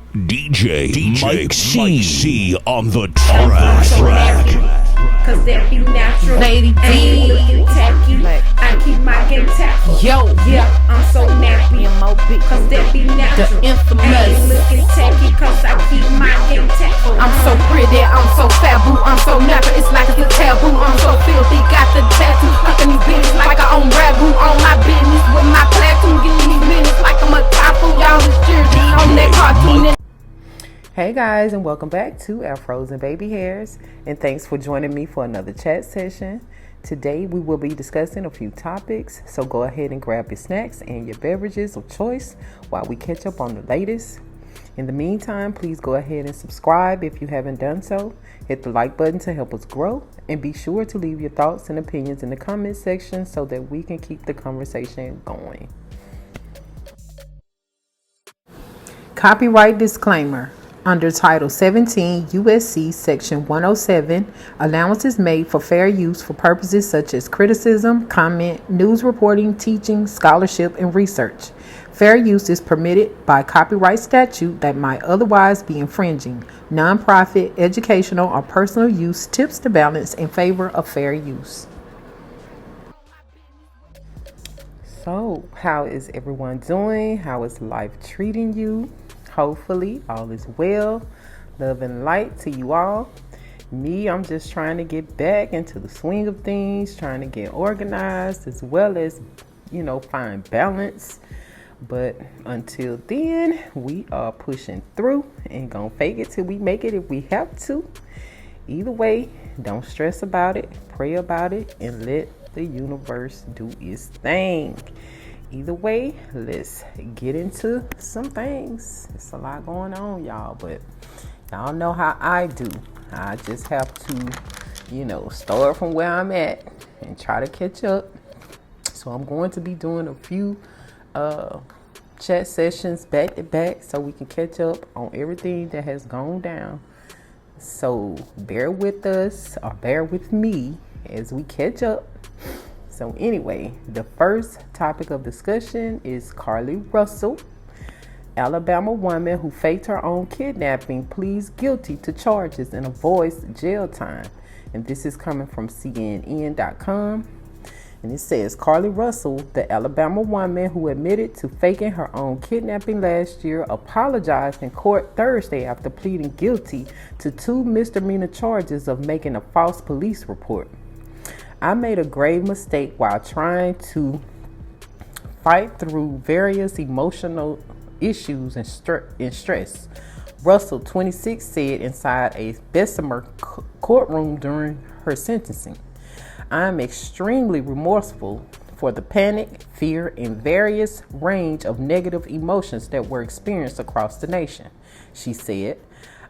DJ Mike C on the track. Cause that be natural. Lady D. Ain't looking tacky. I keep my game tactful. Yo. Yeah, I'm so nappy. Cause that be natural. The infamous. Ain't looking tacky. Cause I keep my game tactful. I'm so pretty, I'm so fabu, I'm so napper, it's like it's a taboo. I'm so filthy, got the tattoo, fucking these bitches like I own ragu. On my business with my platoon, getting these minutes like I'm a typhoon. Y'all is cheering on that cartoon. Hey guys, and welcome back to Airfros And Babyhairs, and thanks for joining me for another chat session. Today we will be discussing a few topics, so go ahead and grab your snacks and your beverages of choice while we catch up on the latest. In the meantime, please go ahead and subscribe if you haven't done so. Hit the like button to help us grow, and be sure to leave your thoughts and opinions in the comment section so that we can keep the conversation going. Copyright disclaimer. Under Title 17 U.S.C. Section 107, allowance is made for fair use for purposes such as criticism, comment, news reporting, teaching, scholarship, and research. Fair use is permitted by copyright statute that might otherwise be infringing. Nonprofit, educational, or personal use tips the balance in favor of fair use. So, how is everyone doing? How is life treating you? Hopefully all is well. Love and light to you all. Me, I'm just trying to get back into the swing of things, trying to get organized as well as, find balance. But until then, we are pushing through and gonna fake it till we make it if we have to. Either way, don't stress about it, pray about it, and let the universe do its thing. Either way, let's get into some things. It's a lot going on, y'all, but y'all know how I do. I just have to, start from where I'm at and try to catch up. So I'm going to be doing a few chat sessions back to back so we can catch up on everything that has gone down. So bear with us, or bear with me as we catch up. So anyway, the first topic of discussion is Carlee Russell, Alabama woman who faked her own kidnapping, pleads guilty to charges and avoids jail time. And this is coming from CNN.com. And it says, Carlee Russell, the Alabama woman who admitted to faking her own kidnapping last year, apologized in court Thursday after pleading guilty to 2 misdemeanor charges of making a false police report. I made a grave mistake while trying to fight through various emotional issues and stress, Russell, 26, said inside a Bessemer courtroom during her sentencing. I am extremely remorseful for the panic, fear, and various range of negative emotions that were experienced across the nation, she said.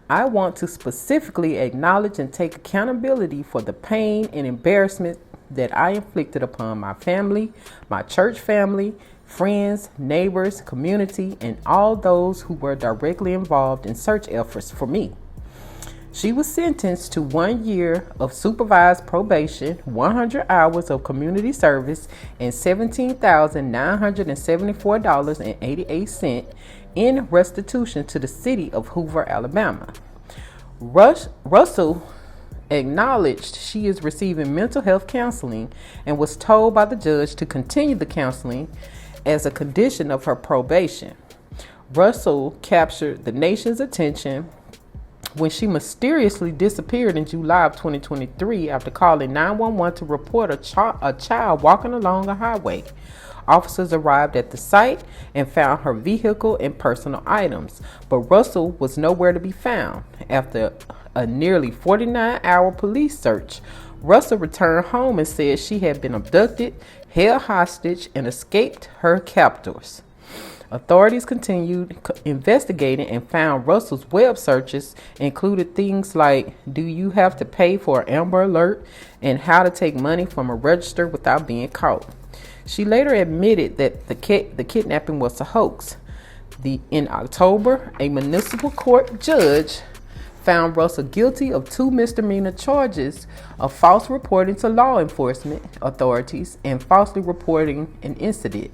I want to specifically acknowledge and take accountability for the pain and embarrassment that I inflicted upon my family, my church family, friends, neighbors, community, and all those who were directly involved in search efforts for me. She was sentenced to 1 year of supervised probation, 100 hours of community service, and $17,974.88 in restitution to the city of Hoover, Alabama. Russell acknowledged she is receiving mental health counseling and was told by the judge to continue the counseling as a condition of her probation. Russell captured the nation's attention when she mysteriously disappeared in July of 2023 after calling 911 to report a child walking along a highway. Officers arrived at the site and found her vehicle and personal items, but Russell was nowhere to be found. After a nearly 49-hour police search, Russell returned home and said she had been abducted, held hostage, and escaped her captors. Authorities continued investigating and found Russell's web searches included things like, do you have to pay for an Amber Alert, and how to take money from a register without being caught. She later admitted that the kidnapping was a hoax. In October, a municipal court judge found Russell guilty of 2 misdemeanor charges of false reporting to law enforcement authorities and falsely reporting an incident.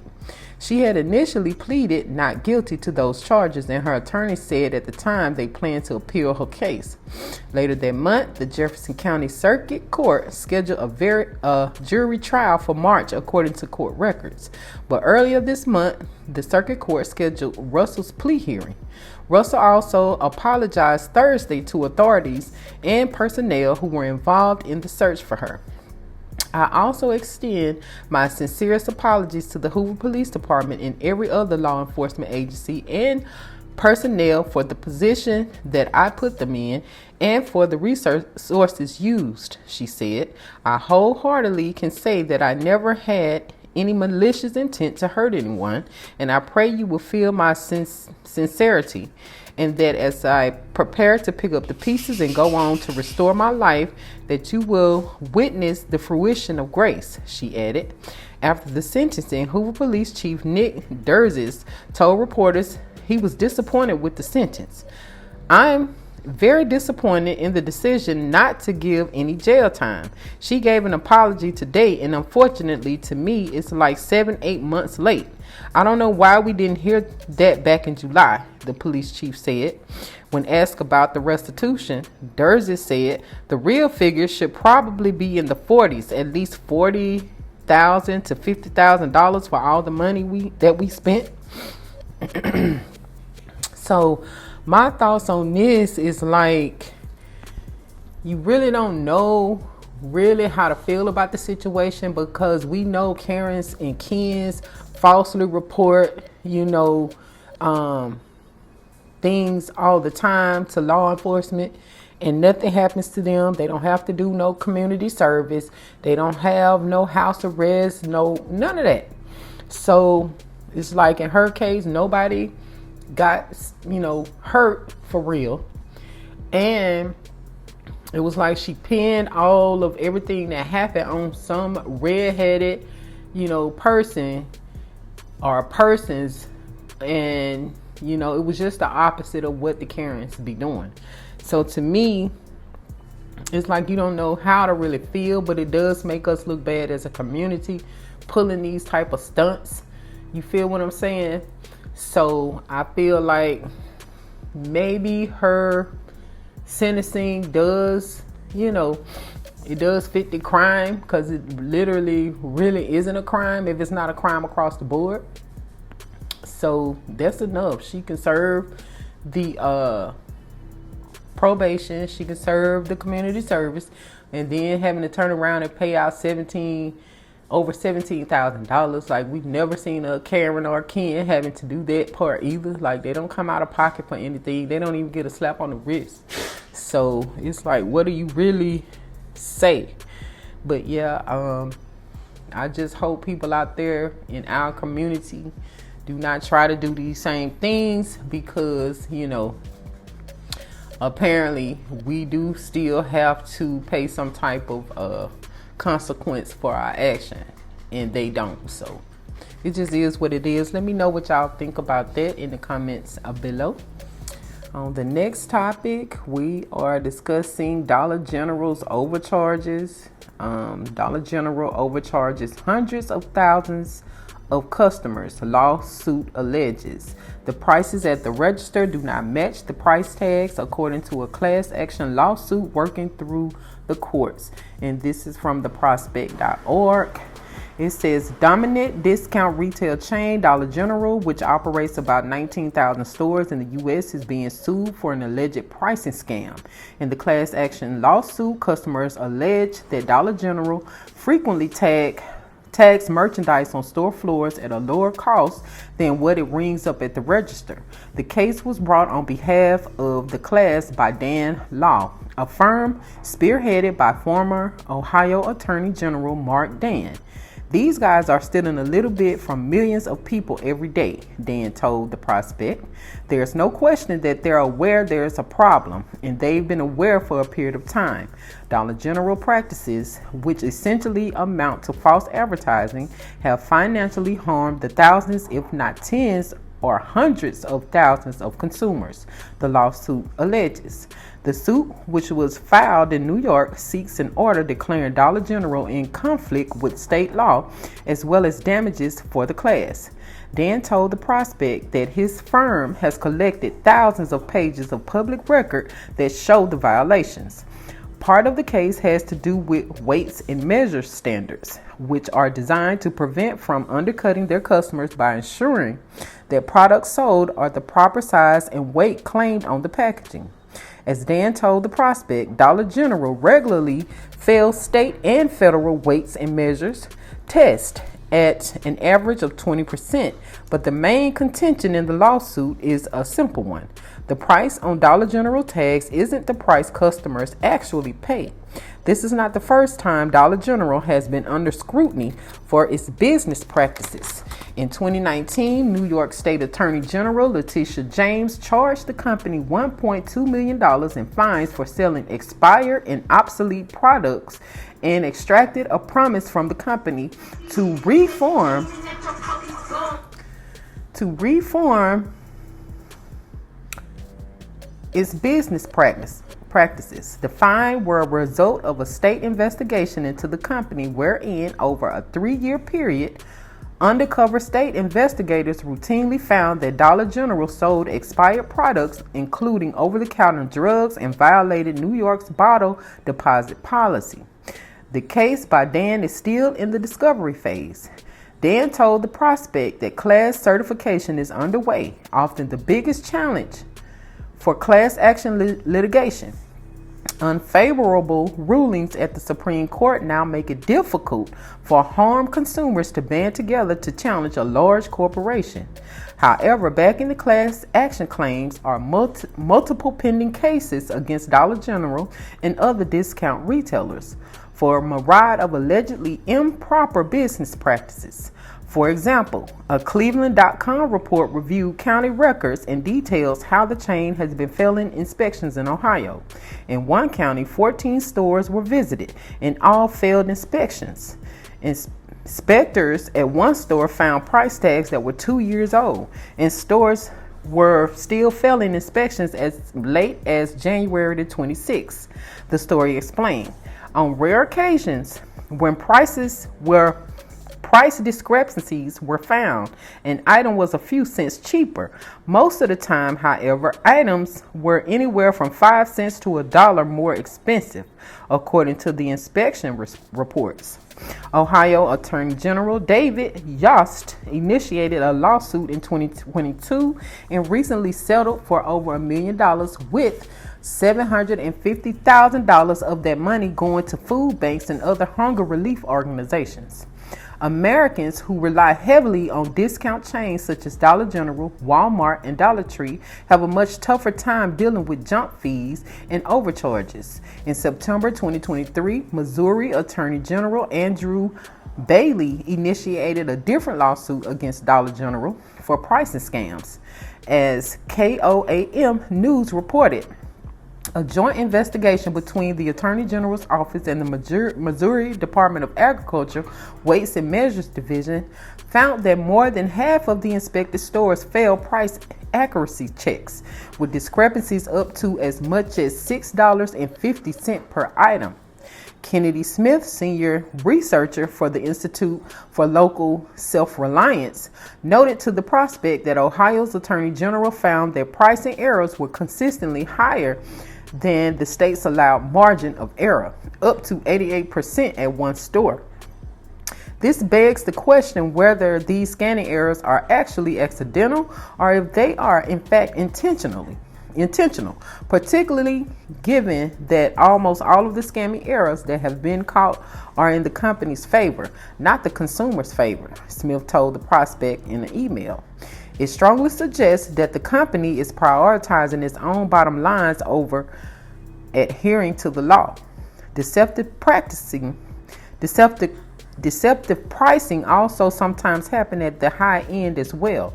She had initially pleaded not guilty to those charges, and her attorney said at the time they planned to appeal her case. Later that month, the Jefferson County Circuit Court scheduled a jury trial for March according to court records. But earlier this month, the Circuit Court scheduled Russell's plea hearing. Russell also apologized Thursday to authorities and personnel who were involved in the search for her. I also extend my sincerest apologies to the Hoover Police Department and every other law enforcement agency and personnel for the position that I put them in and for the resources used, she said. I wholeheartedly can say that I never had any malicious intent to hurt anyone, and I pray you will feel my sincerity, and that as I prepare to pick up the pieces and go on to restore my life, that you will witness the fruition of grace, she added. After the sentencing, Hoover Police Chief Nick Durzis told reporters he was disappointed with the sentence. I'm very disappointed in the decision not to give any jail time. She gave an apology today, and unfortunately to me, it's like 7-8 months late. I don't know why we didn't hear that back in July, the police chief said. When asked about the restitution, Durzis said the real figure should probably be in the 40s, at least $40,000 to $50,000 for all the money that we spent. So my thoughts on this is like, you really don't know really how to feel about the situation, because we know Karens and Kens falsely report, things all the time to law enforcement, and nothing happens to them. They don't have to do no community service. They don't have no house arrest, none of that. So it's like in her case, nobody got, hurt for real. And it was like she pinned all of everything that happened on some redheaded, person or persons. And, it was just the opposite of what the Karens be doing. So to me, it's like you don't know how to really feel, but it does make us look bad as a community pulling these type of stunts. You feel what I'm saying? So I feel like maybe her sentencing does, it does fit the crime, because it literally really isn't a crime if it's not a crime across the board. So that's enough. She can serve the probation. She can serve the community service, and then having to turn around and pay out over $17,000. Like, we've never seen a Karen or a Ken having to do that part either. Like, they don't come out of pocket for anything. They don't even get a slap on the wrist. So it's like, what do you really say? But yeah, I just hope people out there in our community do not try to do these same things, because apparently we do still have to pay some type of consequence for our action, and they don't. So it just is what it is. Let me know what y'all think about that in the comments below. On the next topic, we are discussing Dollar General's overcharges. Dollar General overcharges hundreds of thousands of customers, lawsuit alleges. The prices at the register do not match the price tags, according to a class action lawsuit working through the courts. And this is from theprospect.org. It says dominant discount retail chain Dollar General, which operates about 19,000 stores in the U.S., is being sued for an alleged pricing scam. In the class action lawsuit, customers allege that Dollar General frequently tags merchandise on store floors at a lower cost than what it rings up at the register. The case was brought on behalf of the class by Dan Law, a firm spearheaded by former Ohio Attorney General Mark Dan. These guys are stealing a little bit from millions of people every day, Dan told the Prospect. There's no question that they're aware there's a problem, and they've been aware for a period of time. Dollar General practices, which essentially amount to false advertising, have financially harmed the thousands, if not tens or hundreds of thousands of consumers, the lawsuit alleges. The suit, which was filed in New York, seeks an order declaring Dollar General in conflict with state law, as well as damages for the class. Dan told the prospect that his firm has collected thousands of pages of public record that show the violations. Part of the case has to do with weights and measures standards, which are designed to prevent from undercutting their customers by ensuring that products sold are the proper size and weight claimed on the packaging. As Dan told the prospect, Dollar General regularly fails state and federal weights and measures tests at an average of 20%, but the main contention in the lawsuit is a simple one. The price on Dollar General tags isn't the price customers actually pay. This is not the first time Dollar General has been under scrutiny for its business practices. In 2019, New York State Attorney General Letitia James charged the company $1.2 million in fines for selling expired and obsolete products and extracted a promise from the company to reform its business practices. The fine were a result of a state investigation into the company wherein over a 3-year period, undercover state investigators routinely found that Dollar General sold expired products, including over-the-counter drugs, and violated New York's bottle deposit policy. The case by Dan is still in the discovery phase. Dan told the prospect that class certification is underway, often the biggest challenge for class action litigation. Unfavorable rulings at the Supreme Court now make it difficult for harmed consumers to band together to challenge a large corporation. However, backing the class action claims are multiple pending cases against Dollar General and other discount retailers for a myriad of allegedly improper business practices. For example, a Cleveland.com report reviewed county records and details how the chain has been failing inspections in Ohio. In one county, 14 stores were visited and all failed inspections. Inspectors at one store found price tags that were 2 years old, and stores were still failing inspections as late as January the 26th, the story explained. On rare occasions, when price discrepancies were found, an item was a few cents cheaper. Most of the time, however, items were anywhere from 5 cents to $1 more expensive, according to the inspection reports. Ohio Attorney General David Yost initiated a lawsuit in 2022 and recently settled for over $1 million, with $750,000 of that money going to food banks and other hunger relief organizations. Americans who rely heavily on discount chains such as Dollar General, Walmart, and Dollar Tree have a much tougher time dealing with junk fees and overcharges. In September 2023, Missouri Attorney General Andrew Bailey initiated a different lawsuit against Dollar General for pricing scams. As KOAM News reported, a joint investigation between the Attorney General's office and the Missouri Department of Agriculture Weights and Measures Division found that more than half of the inspected stores failed price accuracy checks, with discrepancies up to as much as $6.50 per item. Kennedy Smith, senior researcher for the Institute for Local Self-Reliance, noted to the prospect that Ohio's Attorney General found that pricing errors were consistently higher than the state's allowed margin of error, up to 88% at one store. This begs the question whether these scanning errors are actually accidental or if they are in fact intentional, particularly given that almost all of the scamming errors that have been caught are in the company's favor, not the consumer's favor, Smith told the prospect in an email. It strongly suggests that the company is prioritizing its own bottom lines over adhering to the law. Deceptive pricing also sometimes happen at the high end as well.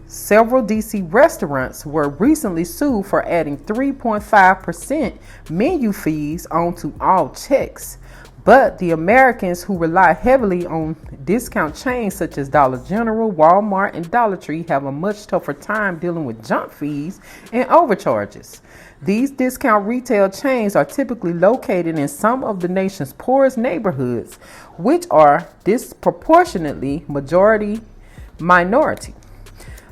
Several DC restaurants were recently sued for adding 3.5% menu fees onto all checks. But the Americans who rely heavily on discount chains such as Dollar General, Walmart, and Dollar Tree have a much tougher time dealing with junk fees and overcharges. These discount retail chains are typically located in some of the nation's poorest neighborhoods, which are disproportionately majority minority.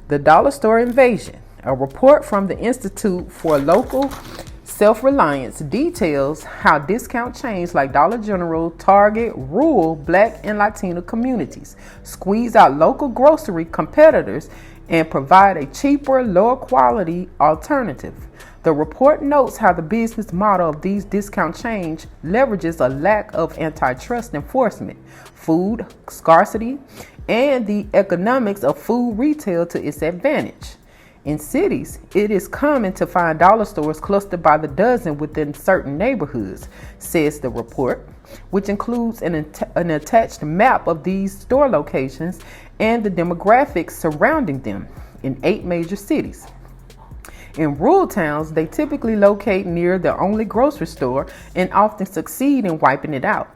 The dollar store invasion. A report from the Institute for Local Self-Reliance details how discount chains like Dollar General target rural Black and Latino communities, squeeze out local grocery competitors, and provide a cheaper, lower quality alternative. The report notes how the business model of these discount chains leverages a lack of antitrust enforcement, food scarcity, and the economics of food retail to its advantage. In cities, it is common to find dollar stores clustered by the dozen within certain neighborhoods, says the report, which includes an attached map of these store locations and the demographics surrounding them in 8 major cities. In rural towns, they typically locate near the only grocery store and often succeed in wiping it out.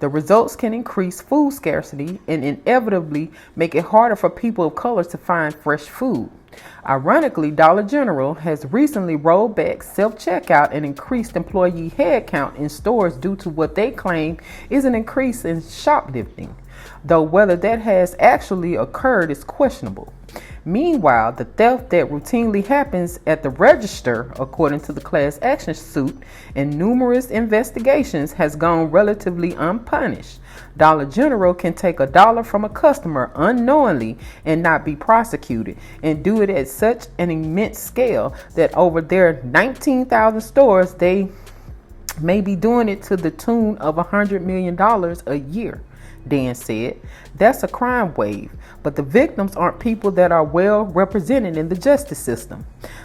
The results can increase food scarcity and inevitably make it harder for people of color to find fresh food. Ironically, Dollar General has recently rolled back self-checkout and increased employee headcount in stores due to what they claim is an increase in shoplifting, though whether that has actually occurred is questionable. Meanwhile, the theft that routinely happens at the register, according to the class action suit and numerous investigations, has gone relatively unpunished. Dollar General can take $1 from a customer unknowingly and not be prosecuted, and do it at such an immense scale that over their 19,000 stores, they may be doing it to the tune of $100 million a year. Dan said, "That's a crime wave, but the victims aren't people that are well represented in the justice system."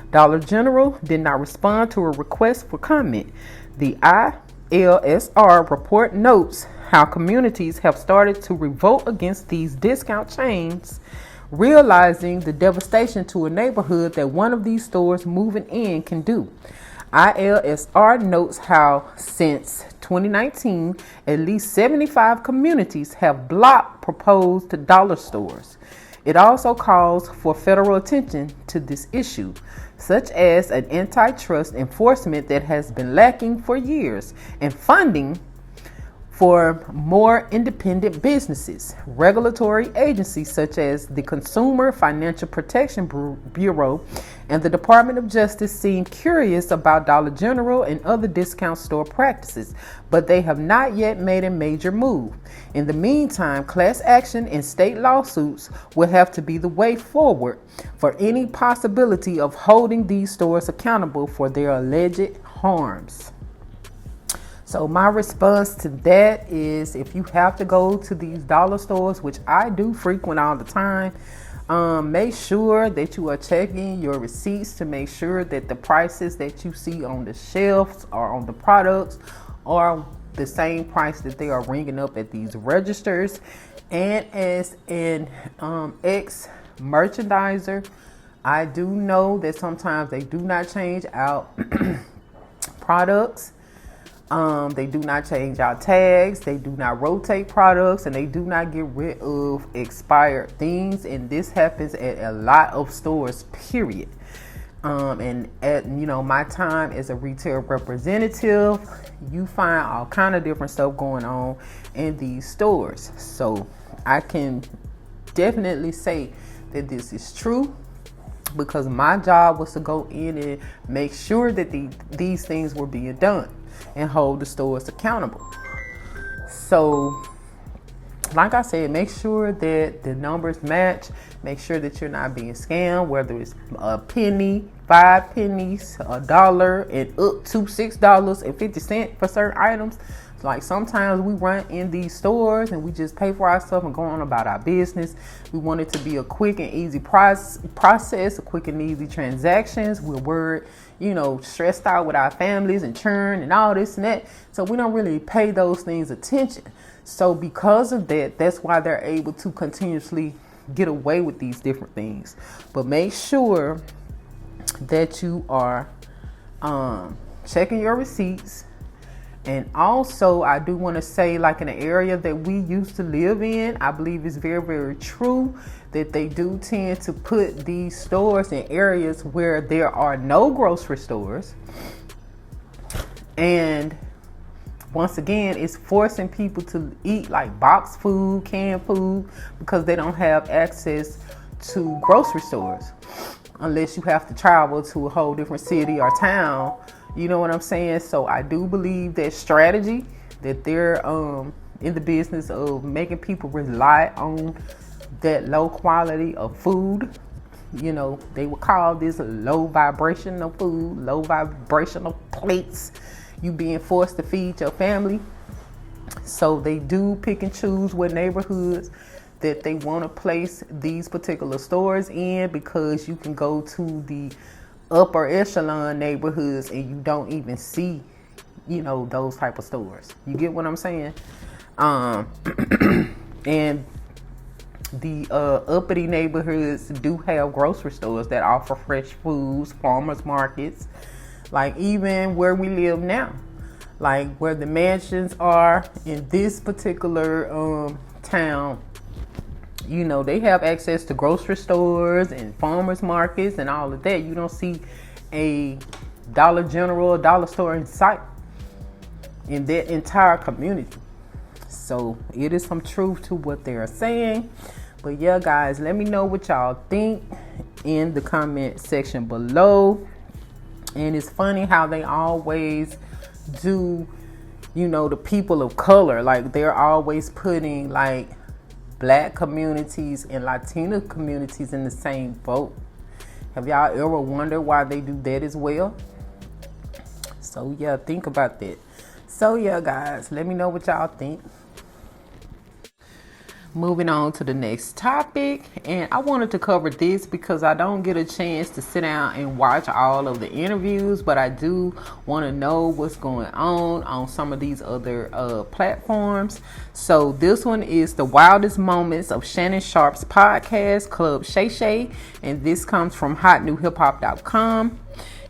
Dollar General did not respond to a request for comment. The ILSR report notes how communities have started to revolt against these discount chains, realizing the devastation to a neighborhood that one of these stores moving in can do. ILSR notes how since 2019, at least 75 communities have blocked proposed dollar stores. It also calls for federal attention to this issue, such as an antitrust enforcement that has been lacking for years, and funding for more independent businesses. Regulatory agencies such as the Consumer Financial Protection Bureau and the Department of Justice seem curious about Dollar General and other discount store practices, but they have not yet made a major move. In the meantime, class action and state lawsuits will have to be the way forward for any possibility of holding these stores accountable for their alleged harms. So my response to that is, if you have to go to these dollar stores, which I do frequent all the time, make sure that you are checking your receipts to make sure that the prices that you see on the shelves or on the products are the same price that they are ringing up at these registers. And as an ex-merchandiser, I do know that sometimes they do not change out products. They do not change out tags, they do not rotate products, and they do not get rid of expired things. And this happens at a lot of stores, period. And at my time as a retail representative, you find all kind of different stuff going on in these stores. So I can definitely say that this is true, because my job was to go in and make sure that these things were being done and hold the stores accountable. So like I said, make sure that the numbers match. Make sure that you're not being scammed, whether it's a penny, 5 pennies, $1, and up to $6.50 for certain items. Like sometimes we run in these stores and we just pay for our stuff and go on about our business. We want it to be a quick and easy process, a quick and easy transactions. We're worried, stressed out with our families and churn and all this and that. So we don't really pay those things attention. So because of that, that's why they're able to continuously get away with these different things. But make sure that you are checking your receipts. And also, I do want to say, like in the area that we used to live in, I believe it's very, very true that they do tend to put these stores in areas where there are no grocery stores. And once again, it's forcing people to eat like boxed food, canned food, because they don't have access to grocery stores unless you have to travel to a whole different city or town. You know what I'm saying? So I do believe that strategy, that they're in the business of making people rely on that low quality of food. You know, they would call this low vibrational food, low vibrational plates. You being forced to feed your family. So they do pick and choose what neighborhoods that they want to place these particular stores in, because you can go to the upper echelon neighborhoods and you don't even see, you know, those type of stores. You get what I'm saying? And the uppity neighborhoods do have grocery stores that offer fresh foods, farmers markets, like even where we live now, like where the mansions are in this particular town. You know, they have access to grocery stores and farmers markets and all of that. You don't see a Dollar General, dollar store in sight in that entire community. So it is some truth to what they are saying. But yeah, guys, let me know what y'all think in the comment section below. And it's funny how they always do, you know, the people of color. Like, they're always putting like Black communities and Latino communities in the same boat. Have y'all ever wondered why they do that as well? So yeah, think about that. So yeah, guys, let me know what y'all think. Moving on to the next topic, and I wanted to cover this because I don't get a chance to sit down and watch all of the interviews, but I do want to know what's going on some of these other platforms. So this one is the wildest moments of Shannon Sharpe's podcast, Club Shay Shay, and this comes from hotnewhiphop.com.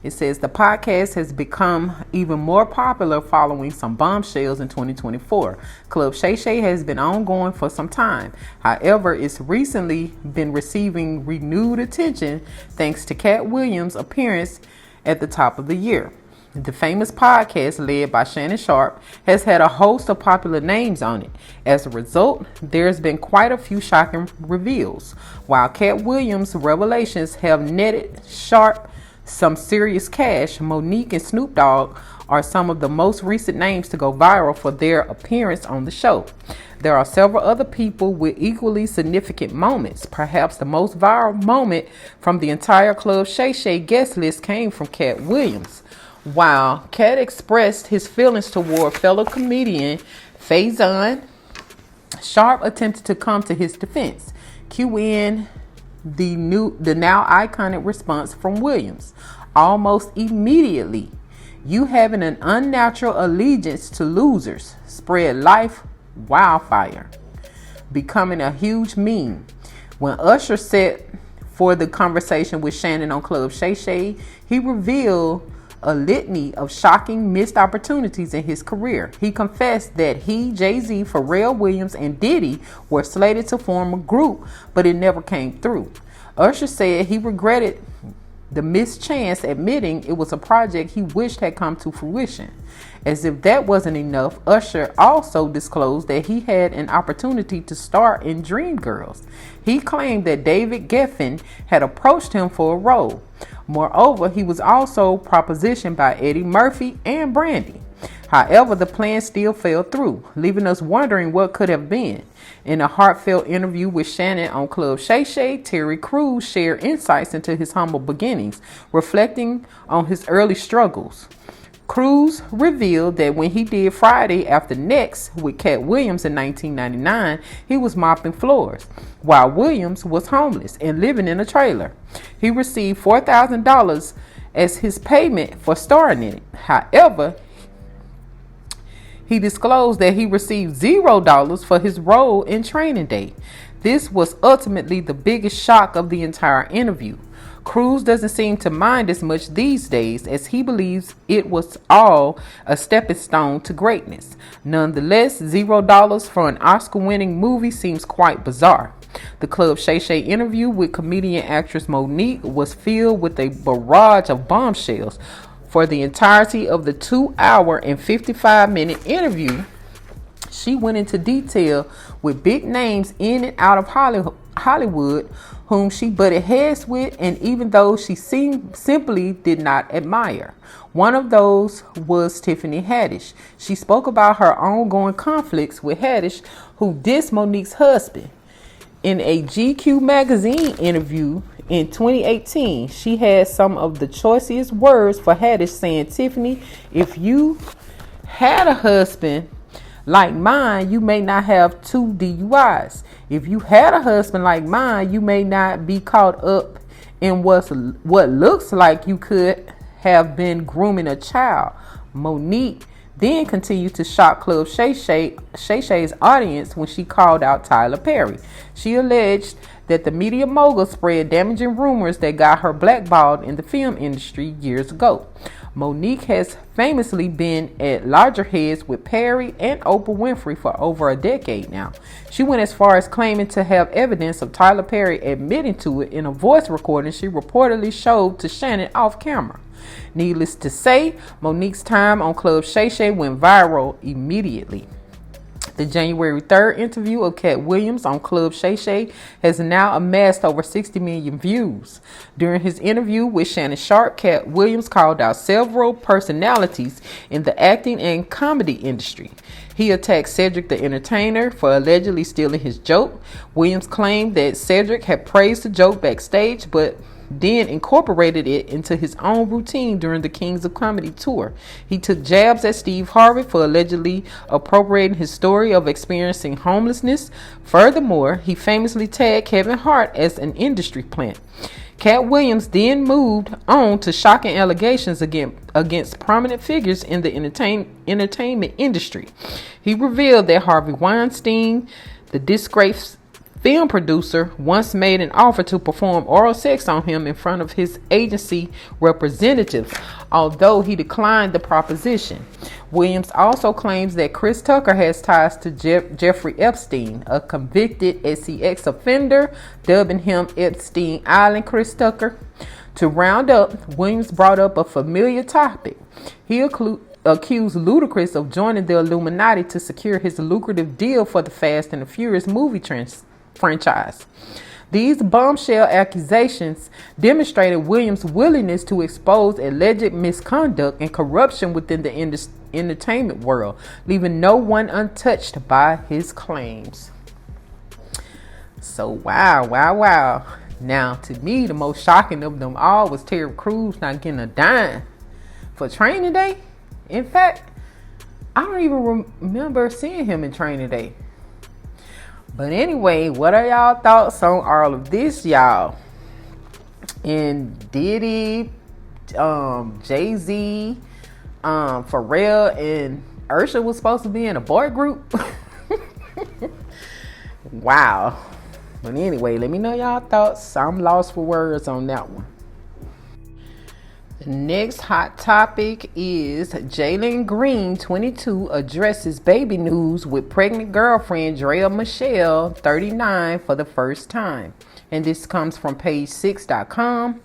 It says the podcast has become even more popular following some bombshells in 2024. Club Shay Shay has been ongoing for some time. However, it's recently been receiving renewed attention thanks to Cat Williams' appearance at the top of the year. The famous podcast, led by Shannon Sharpe, has had a host of popular names on it. As a result, there's been quite a few shocking reveals. While Cat Williams' revelations have netted Sharpe some serious cash, Monique and Snoop Dogg are some of the most recent names to go viral for their appearance on the show. There are several other people with equally significant moments. Perhaps the most viral moment from the entire Club Shay Shay guest list came from Cat Williams. While Cat expressed his feelings toward fellow comedian Faizon, Sharpe attempted to come to his defense. Cue in the now iconic response from Williams. Almost immediately, you having an unnatural allegiance to losers spread life wildfire, becoming a huge meme. When Usher set for the conversation with Shannon on Club Shay Shay, he revealed a litany of shocking missed opportunities in his career. He confessed that he, Jay-Z, Pharrell Williams, and Diddy were slated to form a group, but it never came through. Usher said he regretted the missed chance, admitting it was a project he wished had come to fruition. As if that wasn't enough, Usher also disclosed that he had an opportunity to star in Dreamgirls. He claimed that David Geffen had approached him for a role. Moreover, he was also propositioned by Eddie Murphy and Brandy. However, the plan still fell through, leaving us wondering what could have been. In a heartfelt interview with Shannon on Club Shay Shay, Terry Crews shared insights into his humble beginnings, reflecting on his early struggles. Crews revealed that when he did Friday After Next with Cat Williams in 1999, he was mopping floors, while Williams was homeless and living in a trailer. He received $4,000 as his payment for starring in it. However, he disclosed that he received $0 for his role in Training Day. This was ultimately the biggest shock of the entire interview. Crews doesn't seem to mind as much these days, as he believes it was all a stepping stone to greatness. Nonetheless, $0 for an Oscar-winning movie seems quite bizarre. The Club Shay Shay interview with comedian actress Monique was filled with a barrage of bombshells. For the entirety of the 2-hour and 55-minute interview, she went into detail with big names in and out of Hollywood whom she butted heads with, and even those she simply did not admire. One of those was Tiffany Haddish. She spoke about her ongoing conflicts with Haddish, who dissed Monique's husband. In a GQ magazine interview in 2018, she had some of the choicest words for Haddish, saying, "Tiffany, if you had a husband like mine, you may not have 2 DUIs. If you had a husband like mine, you may not be caught up in what looks like you could have been grooming a child." Monique then continued to shock Club Shay Shay's audience when she called out Tyler Perry. She alleged that the media mogul spread damaging rumors that got her blackballed in the film industry years ago. Monique has famously been at loggerheads with Perry and Oprah Winfrey for over a decade now. She went as far as claiming to have evidence of Tyler Perry admitting to it in a voice recording she reportedly showed to Shannon off camera. Needless to say, Monique's time on Club Shay Shay went viral immediately. The January 3rd interview of Cat Williams on Club Shay Shay has now amassed over 60 million views. During his interview with Shannon Sharpe, Cat Williams called out several personalities in the acting and comedy industry. He attacked Cedric the Entertainer for allegedly stealing his joke. Williams claimed that Cedric had praised the joke backstage, but then incorporated it into his own routine during the Kings of Comedy tour. He took jabs at Steve Harvey for allegedly appropriating his story of experiencing homelessness. Furthermore, he famously tagged Kevin Hart as an industry plant. Cat Williams then moved on to shocking allegations against prominent figures in the entertainment industry. He revealed that Harvey Weinstein, the disgraced film producer, once made an offer to perform oral sex on him in front of his agency representatives, although he declined the proposition. Williams also claims that Chris Tucker has ties to Jeffrey Epstein, a convicted SEX offender, dubbing him Epstein Island Chris Tucker. To round up, Williams brought up a familiar topic. He accused Ludacris of joining the Illuminati to secure his lucrative deal for the Fast and the Furious movie franchise. These bombshell accusations demonstrated Williams' willingness to expose alleged misconduct and corruption within the entertainment world, leaving no one untouched by his claims. So wow. Now, to me, the most shocking of them all was Terry Crews not getting a dime for Training Day. In fact, I don't even remember seeing him in Training Day. But anyway, what are y'all thoughts on all of this, y'all? And Diddy, Jay-Z, Pharrell, and Usher was supposed to be in a boy group. Wow. But anyway, let me know y'all thoughts. I'm lost for words on that one. The next hot topic is Jalen Green, 22, addresses baby news with pregnant girlfriend Drea Michelle, 39, for the first time. And this comes from page6.com.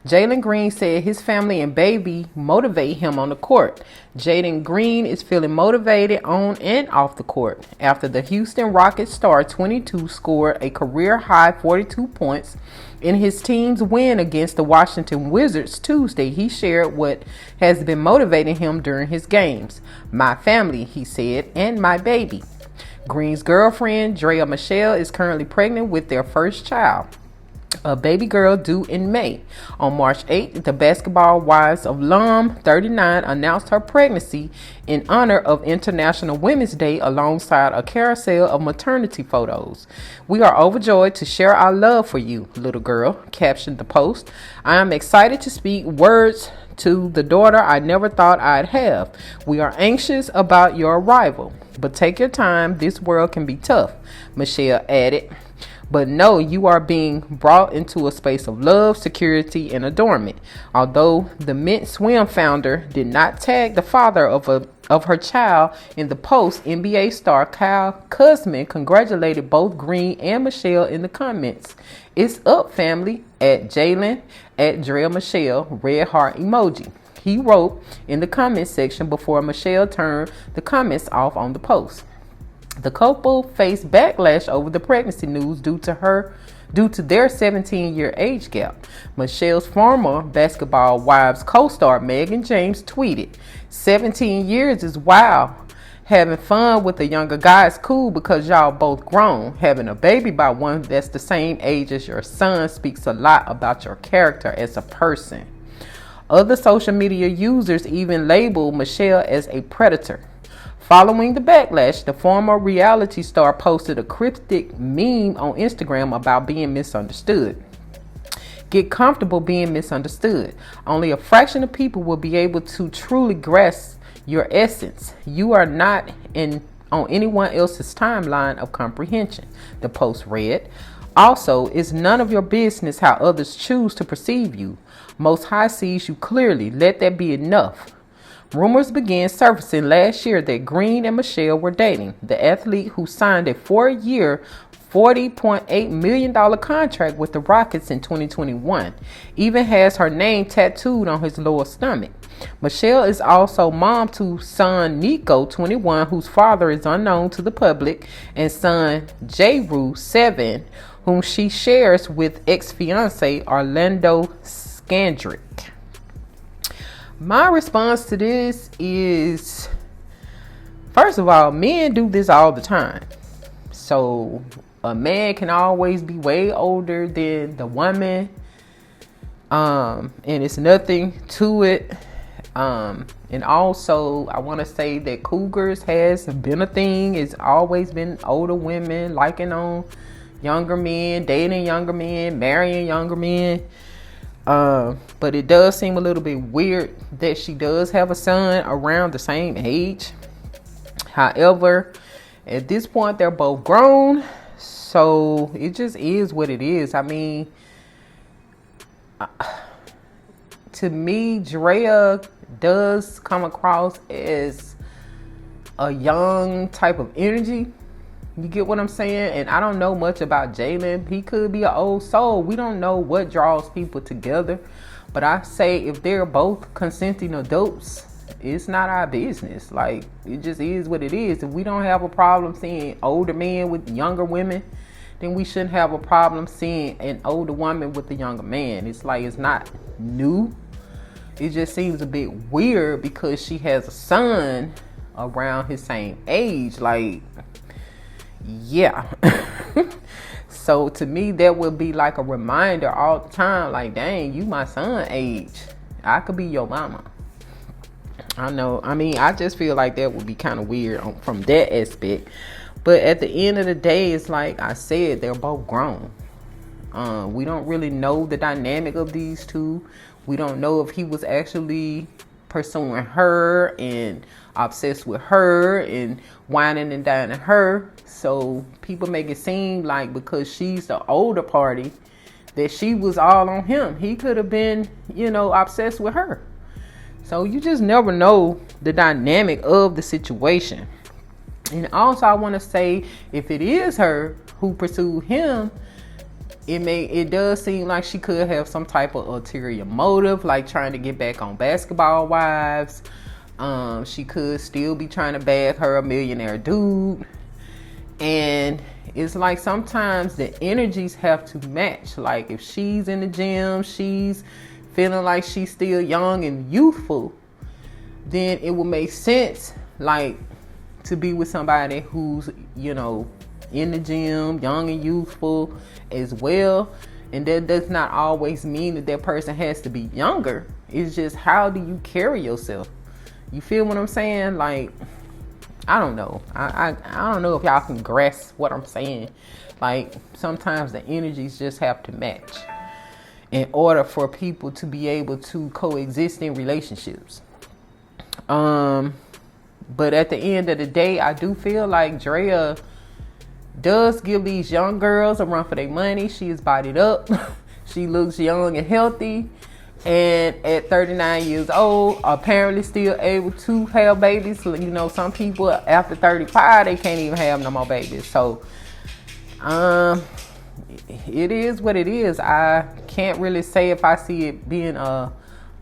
Jalen Green said his family and baby motivate him on the court. Jalen Green is feeling motivated on and off the court. After the Houston Rockets star 22 scored a career-high 42 points in his team's win against the Washington Wizards Tuesday, he shared what has been motivating him during his games. "My family," he said, "and my baby." Green's girlfriend, Drea Michelle, is currently pregnant with their first child, a baby girl due in May. On March 8th, the Basketball Wives of Lum, 39, announced her pregnancy in honor of International Women's Day alongside a carousel of maternity photos. "We are overjoyed to share our love for you, little girl," captioned the post. "I am excited to speak words to the daughter I never thought I'd have. We are anxious about your arrival, but take your time. This world can be tough," Michelle added. "But know you are being brought into a space of love, security, and adornment." Although the Mint Swim founder did not tag the father of her child in the post, NBA star Kyle Kuzmin congratulated both Green and Michelle in the comments. "It's up, family," at Jalen, at Drea Michelle, red heart emoji. He wrote in the comments section before Michelle turned the comments off on the post. The couple faced backlash over the pregnancy news due to their 17-year age gap. Michelle's former Basketball Wives co-star Megan James tweeted, 17 years is wild. Having fun with a younger guy is cool because y'all both grown. Having a baby by one that's the same age as your son speaks a lot about your character as a person. Other social media users even labeled Michelle as a predator. Following the backlash, the former reality star posted a cryptic meme on Instagram about being misunderstood. Get comfortable being misunderstood. Only a fraction of people will be able to truly grasp your essence. You are not on anyone else's timeline of comprehension, the post read. Also, it's none of your business how others choose to perceive you. Most High sees you clearly. Let that be enough. Rumors began surfacing last year that Green and Michelle were dating. The athlete, who signed a 4-year, $40.8 million contract with the Rockets in 2021, even has her name tattooed on his lower stomach. Michelle is also mom to son Nico, 21, whose father is unknown to the public, and son J-Rue, 7, whom she shares with ex-fiance Orlando Scandrick. My response to this is, first of all, men do this all the time. So a man can always be way older than the woman. And it's nothing to it. And also I want to say that cougars has been a thing. It's always been older women liking on younger men, dating younger men, marrying younger men. But it does seem a little bit weird that she does have a son around the same age. However, at this point, they're both grown. So it just is what it is. I mean, to me, Drea does come across as a young type of energy. You get what I'm saying? And I don't know much about Jalen. He could be an old soul. We don't know what draws people together. But I say if they're both consenting adults, it's not our business. Like, it just is what it is. If we don't have a problem seeing older men with younger women, then we shouldn't have a problem seeing an older woman with a younger man. It's like, it's not new. It just seems a bit weird because she has a son around his same age. Like, yeah. So to me, that would be like a reminder all the time, like, dang, you my son age. I could be your mama. I know. I mean, I just feel like that would be kind of weird from that aspect. But at the end of the day, it's like I said, they're both grown. We don't really know the dynamic of these two. We don't know if he was actually pursuing her and obsessed with her and whining and dining her. So people make it seem like because she's the older party that she was all on him. He could have been, obsessed with her. So you just never know the dynamic of the situation. And also I want to say, if it is her who pursued him, it does seem like she could have some type of ulterior motive, like trying to get back on Basketball Wives. She could still be trying to bag her a millionaire dude. And it's like sometimes the energies have to match. Like if she's in the gym, she's feeling like she's still young and youthful, then it will make sense, like, to be with somebody who's, in the gym, young and youthful as well. And that does not always mean that that person has to be younger. It's just, how do you carry yourself? You feel what I'm saying? Like, I don't know. I don't know if y'all can grasp what I'm saying. Like, sometimes the energies just have to match in order for people to be able to coexist in relationships. But at the end of the day, I do feel like Drea does give these young girls a run for their money. She is bodied up. She looks young and healthy. And at 39 years old, apparently still able to have babies. Some people after 35, they can't even have no more babies. So, it is what it is. I can't really say if I see it being a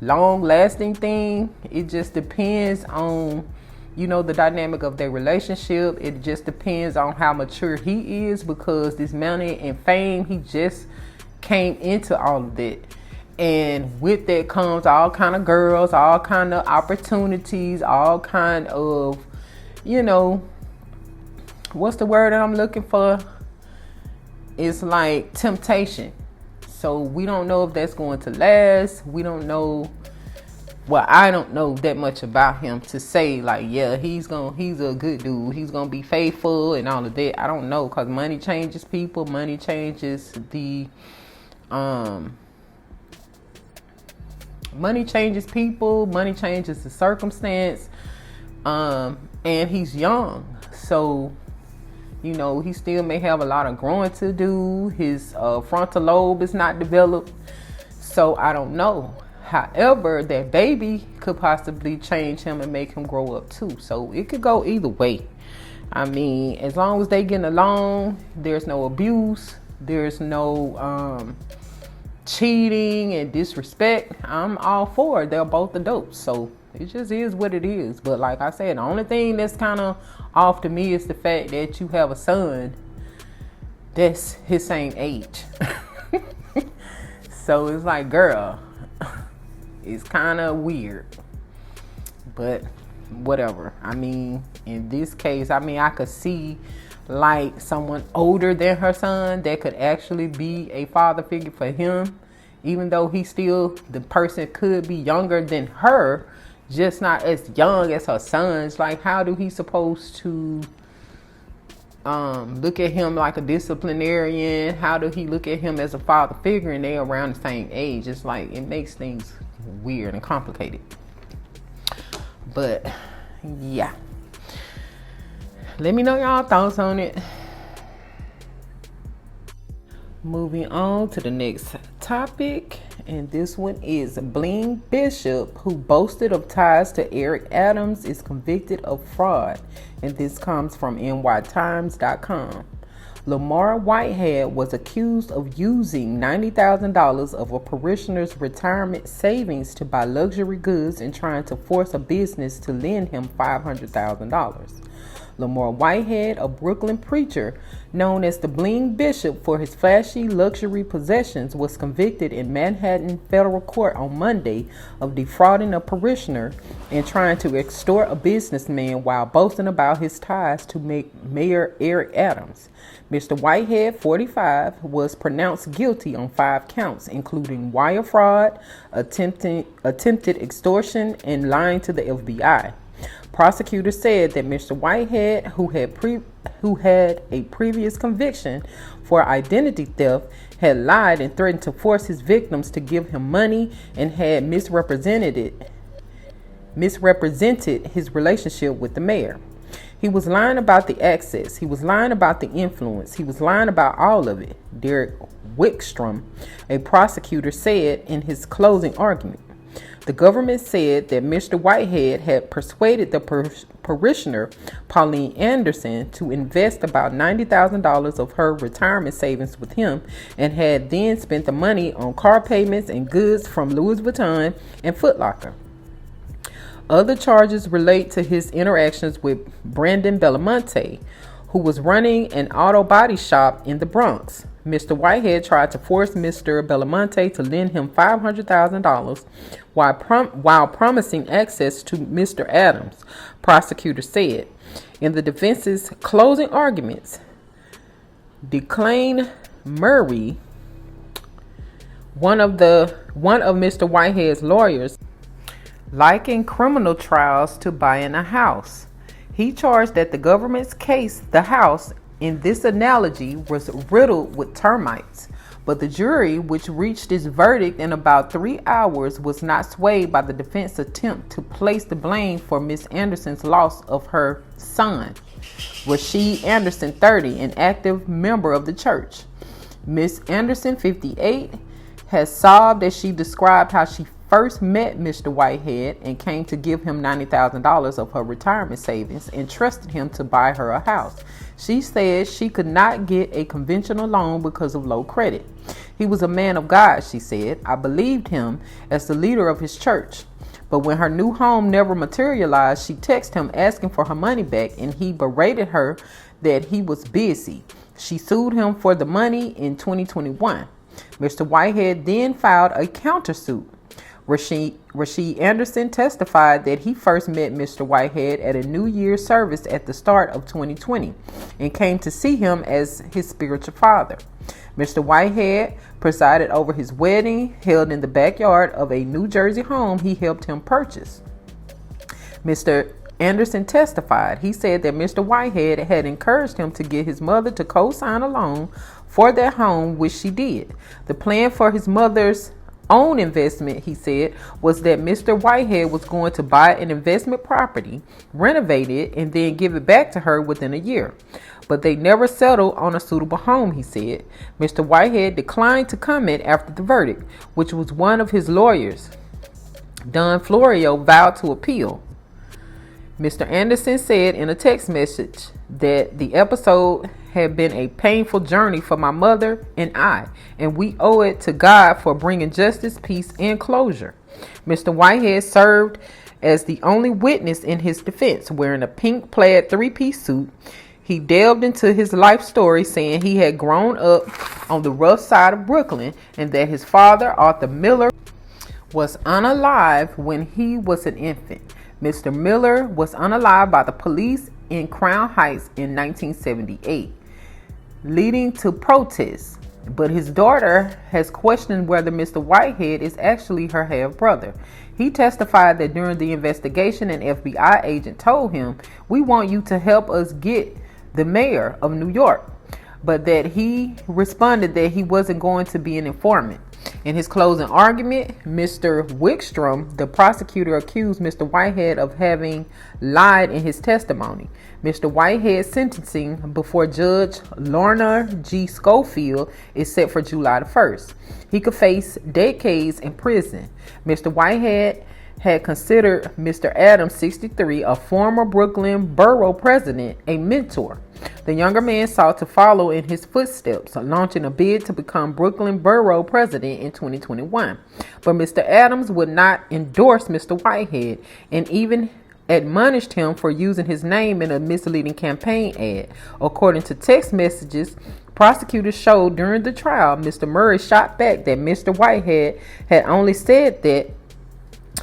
long lasting thing. It just depends on, the dynamic of their relationship. It just depends on how mature he is, because this money and fame, he just came into all of that. And with that comes all kind of girls, all kind of opportunities, all kind of, what's the word that I'm looking for? It's like temptation. So we don't know if that's going to last. We don't know. Well, I don't know that much about him to say like, yeah, he's a good dude. He's going to be faithful and all of that. I don't know, because money changes people. Money changes the, money changes people. Money changes the circumstance. And he's young. So, he still may have a lot of growing to do. His frontal lobe is not developed. So I don't know. However, that baby could possibly change him and make him grow up too. So it could go either way. I mean, as long as they getting along, there's no abuse, there's no cheating and disrespect, I'm all for it. They're both adults. So it just is what it is. But like I said, the only thing that's kind of off to me is the fact that you have a son that's his same age. So it's like, girl, it's kind of weird. But whatever. I mean, in this case, I could see like someone older than her son that could actually be a father figure for him, even though the person could be younger than her, just not as young as her sons. Like, how do he supposed to look at him like a disciplinarian? How do he look at him as a father figure and they're around the same age? It's like, it makes things weird and complicated. But yeah, let me know y'all thoughts on it. Moving on to the next topic, and this one is Bling Bishop, who boasted of ties to Eric Adams, is convicted of fraud, and this comes from nytimes.com. Lamar Whitehead was accused of using $90,000 of a parishioner's retirement savings to buy luxury goods and trying to force a business to lend him $500,000. Lamar Whitehead, a Brooklyn preacher known as the Bling Bishop for his flashy luxury possessions, was convicted in Manhattan federal court on Monday of defrauding a parishioner and trying to extort a businessman while boasting about his ties to Mayor Eric Adams. Mr. Whitehead, 45, was pronounced guilty on 5 counts, including wire fraud, attempted extortion, and lying to the FBI. Prosecutors said that Mr. Whitehead, who had a previous conviction for identity theft, had lied and threatened to force his victims to give him money and had misrepresented his relationship with the mayor. He was lying about the access. He was lying about the influence. He was lying about all of it, Derek Wickstrom, a prosecutor, said in his closing argument. The government said that Mr. Whitehead had persuaded the parishioner, Pauline Anderson, to invest about $90,000 of her retirement savings with him and had then spent the money on car payments and goods from Louis Vuitton and Foot Locker. Other charges relate to his interactions with Brandon Belamonte, who was running an auto body shop in the Bronx. Mr. Whitehead tried to force Mr. Belamonte to lend him $500,000 while promising access to Mr. Adams, prosecutors said. In the defense's closing arguments, Declan Murray, one of Mr. Whitehead's lawyers, likened criminal trials to buying a house. He charged that the government's case, the house, in this analogy, was riddled with termites. But the jury, which reached its verdict in about 3 hours, was not swayed by the defense's attempt to place the blame for Miss Anderson's loss of her son, Rashid Anderson, 30, an active member of the church. Miss Anderson, 58, has sobbed as she described how she first met Mr. Whitehead and came to give him $90,000 of her retirement savings and trusted him to buy her a house. She said she could not get a conventional loan because of low credit. He was a man of God, she said. I believed him as the leader of his church. But when her new home never materialized, she texted him asking for her money back, and he berated her that he was busy. She sued him for the money in 2021. Mr. Whitehead then filed a countersuit. Rasheed Anderson testified that he first met Mr. Whitehead at a New Year's service at the start of 2020 and came to see him as his spiritual father. Mr. Whitehead presided over his wedding held in the backyard of a New Jersey home he helped him purchase. Mr. Anderson testified. He said that Mr. Whitehead had encouraged him to get his mother to co-sign a loan for their home, which she did. The plan for his mother's own investment, he said, was that Mr. Whitehead was going to buy an investment property, renovate it, and then give it back to her within a year. But they never settled on a suitable home, he said. Mr. Whitehead declined to comment after the verdict, which was one of his lawyers, Don Florio, vowed to appeal. Mr. Anderson said in a text message that the episode had been a painful journey for my mother and I, and we owe it to God for bringing justice, peace, and closure. Mr. Whitehead served as the only witness in his defense, wearing a pink plaid three-piece suit. He delved into his life story, saying he had grown up on the rough side of Brooklyn and that his father, Arthur Miller, was unalive when he was an infant. Mr. Miller was unalived by the police in Crown Heights in 1978, leading to protests. But his daughter has questioned whether Mr. Whitehead is actually her half-brother. He testified that during the investigation, an FBI agent told him, "We want you to help us get the mayor of New York," but that he responded that he wasn't going to be an informant. In his closing argument, Mr. Wickstrom, the prosecutor, accused Mr. Whitehead of having lied in his testimony. Mr. Whitehead's sentencing before Judge Lorna G. Schofield is set for July the 1st. He could face decades in prison. Mr. Whitehead had considered Mr. Adams, 63, a former Brooklyn borough president, a mentor. The younger man sought to follow in his footsteps, launching a bid to become Brooklyn borough president in 2021. But Mr. Adams would not endorse Mr. Whitehead and even admonished him for using his name in a misleading campaign ad. According to text messages prosecutors showed during the trial, Mr. Murray shot back that Mr. Whitehead had only said that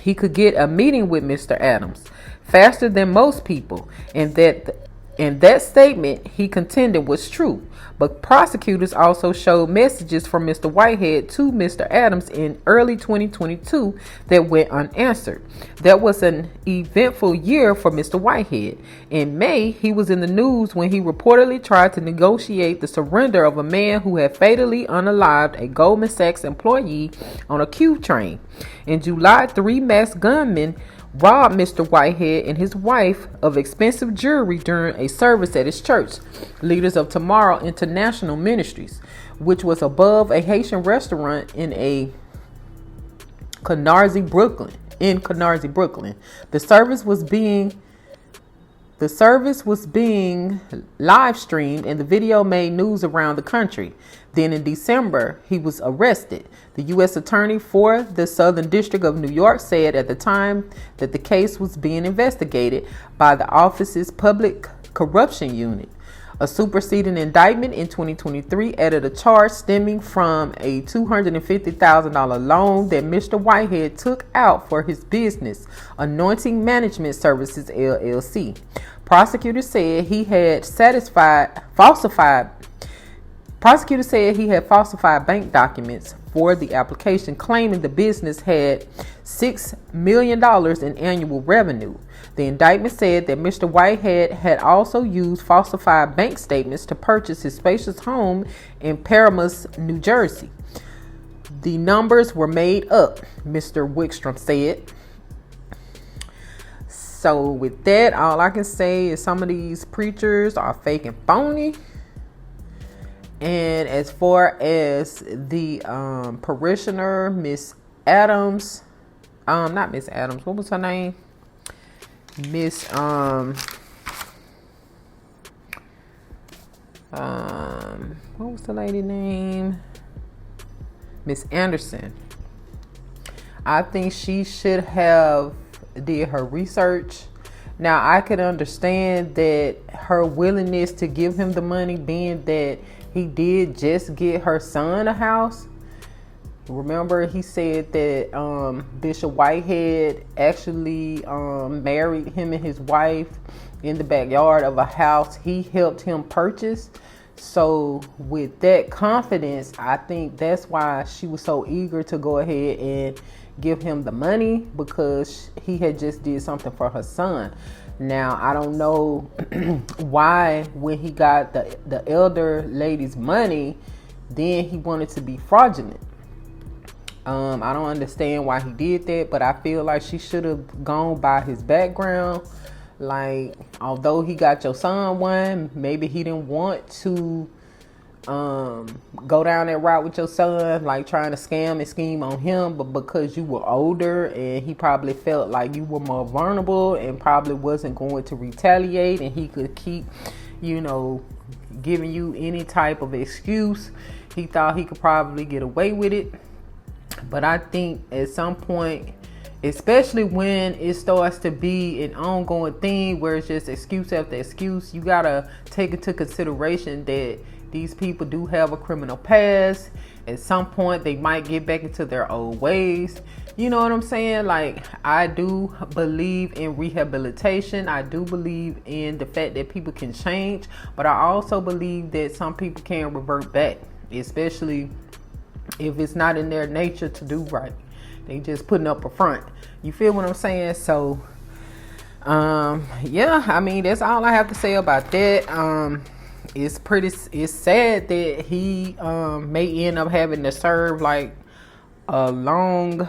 he could get a meeting with Mr. Adams faster than most people, and that statement, he contended, was true. But prosecutors also showed messages from Mr. Whitehead to Mr. Adams in early 2022 that went unanswered. That was an eventful year for Mr. Whitehead. In May, he was in the news when he reportedly tried to negotiate the surrender of a man who had fatally unalived a Goldman Sachs employee on a Q train. In July, 3 masked gunmen robbed Mr. Whitehead and his wife of expensive jewelry during a service at his church, Leaders of Tomorrow International Ministries, which was above a Haitian restaurant in Canarsie, Brooklyn. The service was being live streamed, and the video made news around the country. Then in December, he was arrested. The U.S. Attorney for the Southern District of New York said at the time that the case was being investigated by the office's Public Corruption Unit. A superseding indictment in 2023 added a charge stemming from a $250,000 loan that Mr. Whitehead took out for his business, Anointing Management Services, LLC. Prosecutors said he had falsified bank documents for the application, claiming the business had $6 million in annual revenue. The indictment said that Mr. Whitehead had also used falsified bank statements to purchase his spacious home in Paramus, New Jersey. The numbers were made up, Mr. Wickstrom said. So with that, all I can say is some of these preachers are fake and phony. And as far as the parishioner, Miss Adams, not Miss Adams. What was her name? Miss what was the lady name? Miss Anderson. I think she should have did her research. Now I could understand that her willingness to give him the money, being that he did just get her son a house. Remember, he said that Bishop Whitehead actually married him and his wife in the backyard of a house he helped him purchase. So with that confidence, I think that's why she was so eager to go ahead and give him the money, because he had just did something for her son. Now, I don't know why when he got the elder lady's money, then he wanted to be fraudulent. I don't understand why he did that, but I feel like she should have gone by his background. Like, although he got your son one, maybe he didn't want to go down that route with your son, like trying to scam and scheme on him, but because you were older and he probably felt like you were more vulnerable and probably wasn't going to retaliate, and he could keep, giving you any type of excuse, he thought he could probably get away with it. But I think at some point, especially when it starts to be an ongoing thing where it's just excuse after excuse, you gotta take into consideration that these people do have a criminal past. At some point, they might get back into their old ways. You know what I'm saying? Like, I do believe in rehabilitation. I do believe in the fact that people can change, but I also believe that some people can revert back, especially if it's not in their nature to do right. They just putting up a front. You feel what I'm saying? So, yeah, I mean, that's all I have to say about that. It's sad that he may end up having to serve like a lifelong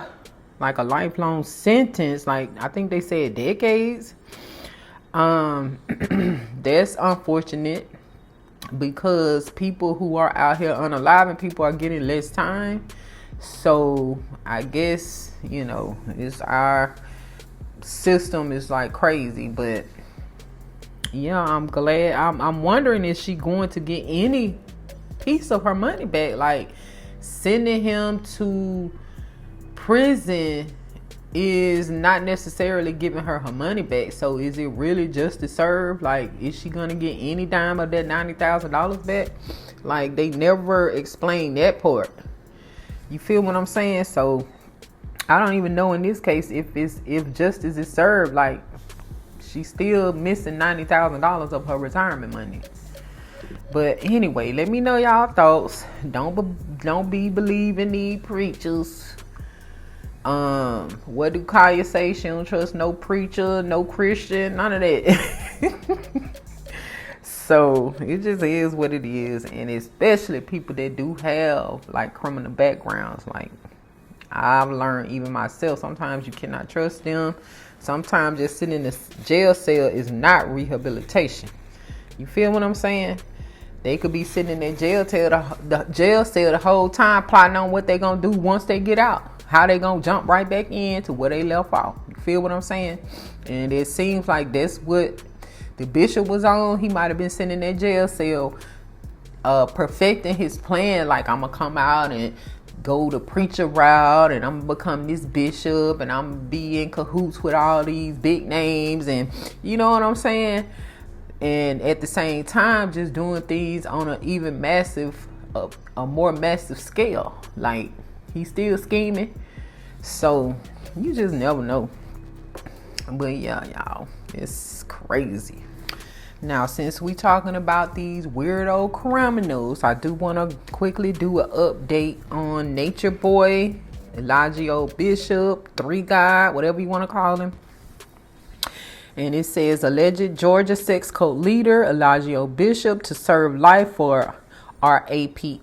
sentence. Like, I think they said decades. That's unfortunate, because people who are out here unaliving people are getting less time. So I guess, it's our system is like crazy. But yeah, I'm glad. I'm wondering, is she going to get any piece of her money back? Like, sending him to prison is not necessarily giving her money back. So is it really just to serve? Like, is she gonna get any dime of that $90,000 back? Like, they never explained that part. You feel what I'm saying? So I don't even know in this case if justice is served. Like, she's still missing $90,000 of her retirement money. But anyway, let me know y'all thoughts. Don't be believing these preachers. What do Kaya say? She don't trust no preacher, no Christian, none of that. So it just is what it is. And especially people that do have like criminal backgrounds. Like, I've learned even myself, sometimes you cannot trust them. Sometimes just sitting in the jail cell is not rehabilitation. You feel what I'm saying? They could be sitting in their jail cell the whole time, plotting on what they're gonna do once they get out. How they gonna jump right back into where they left off. You feel what I'm saying? And it seems like that's what the bishop was on. He might have been sitting in that jail cell, perfecting his plan. Like, I'm gonna come out and go the preacher route, and I'm gonna become this bishop, and I'm gonna be in cahoots with all these big names, and you know what I'm saying? And at the same time, just doing things on an even a more massive scale. Like, he's still scheming. So you just never know. But yeah, y'all, it's crazy. Now, since we talking about these weirdo criminals, I do want to quickly do an update on Nature Boy, Elijah Bishop, Three God, whatever you want to call him. And it says, alleged Georgia sex cult leader Elijah Bishop to serve life for RAPE,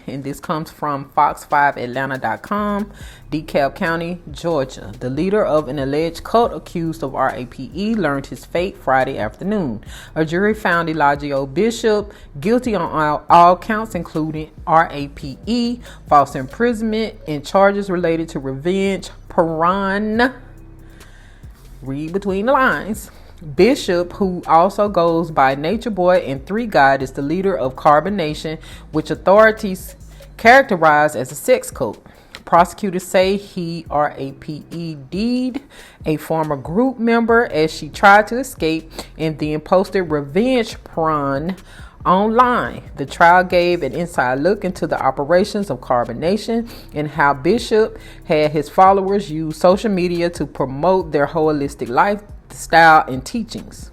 and this comes from Fox5Atlanta.com, DeKalb County, Georgia. The leader of an alleged cult accused of RAPE learned his fate Friday afternoon. A jury found Elijah Bishop guilty on all counts, including RAPE, false imprisonment, and charges related to revenge Perron. Read between the lines. Bishop, who also goes by Nature Boy and Three God, is the leader of Carbon Nation, which authorities characterize as a sex cult. Prosecutors say he RAPE'd a former group member as she tried to escape and then posted revenge porn online. The trial gave an inside look into the operations of Carbon Nation and how Bishop had his followers use social media to promote their holistic lifestyle and teachings.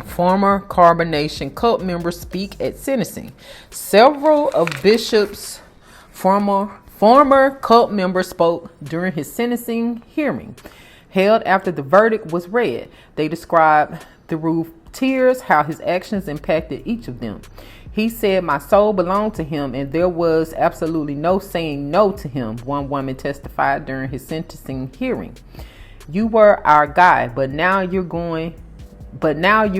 Former Carbon Nation cult members speak at sentencing. Several of Bishop's former cult members spoke during his sentencing hearing, held after the verdict was read. They described through tears how his actions impacted each of them. He said, "My soul belonged to him, and there was absolutely no saying no to him," one woman testified during his sentencing hearing. "You were our guy, but now you're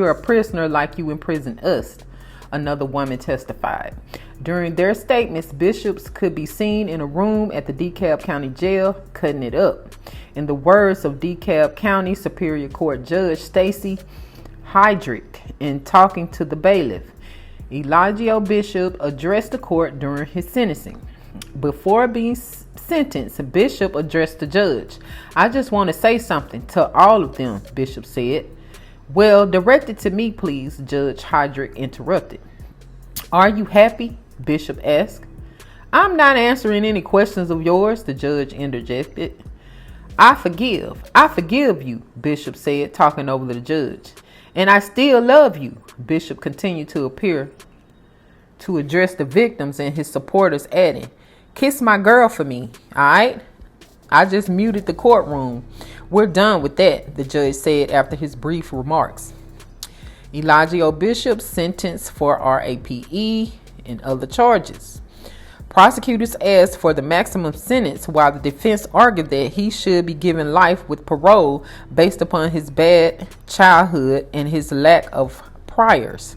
a prisoner like you imprisoned us," another woman testified. During their statements, bishops could be seen in a room at the DeKalb County Jail cutting it up. In the words of DeKalb County Superior Court Judge Stacy Heydrich in talking to the bailiff, Elijah Bishop addressed the court during his sentencing. Before being sentenced, Bishop addressed the judge. "I just want to say something to all of them," Bishop said. "Well, direct it to me, please," Judge Heydrich interrupted. "Are you happy?" Bishop asked. "I'm not answering any questions of yours," the judge interjected. I forgive you," Bishop said, talking over the judge. "And I still love you," Bishop continued to appear to address the victims and his supporters, adding, "Kiss my girl for me, all right?" "I just muted the courtroom. We're done with that," the judge said after his brief remarks. Elijah Bishop sentenced for RAPE and other charges. Prosecutors asked for the maximum sentence while the defense argued that he should be given life with parole based upon his bad childhood and his lack of priors.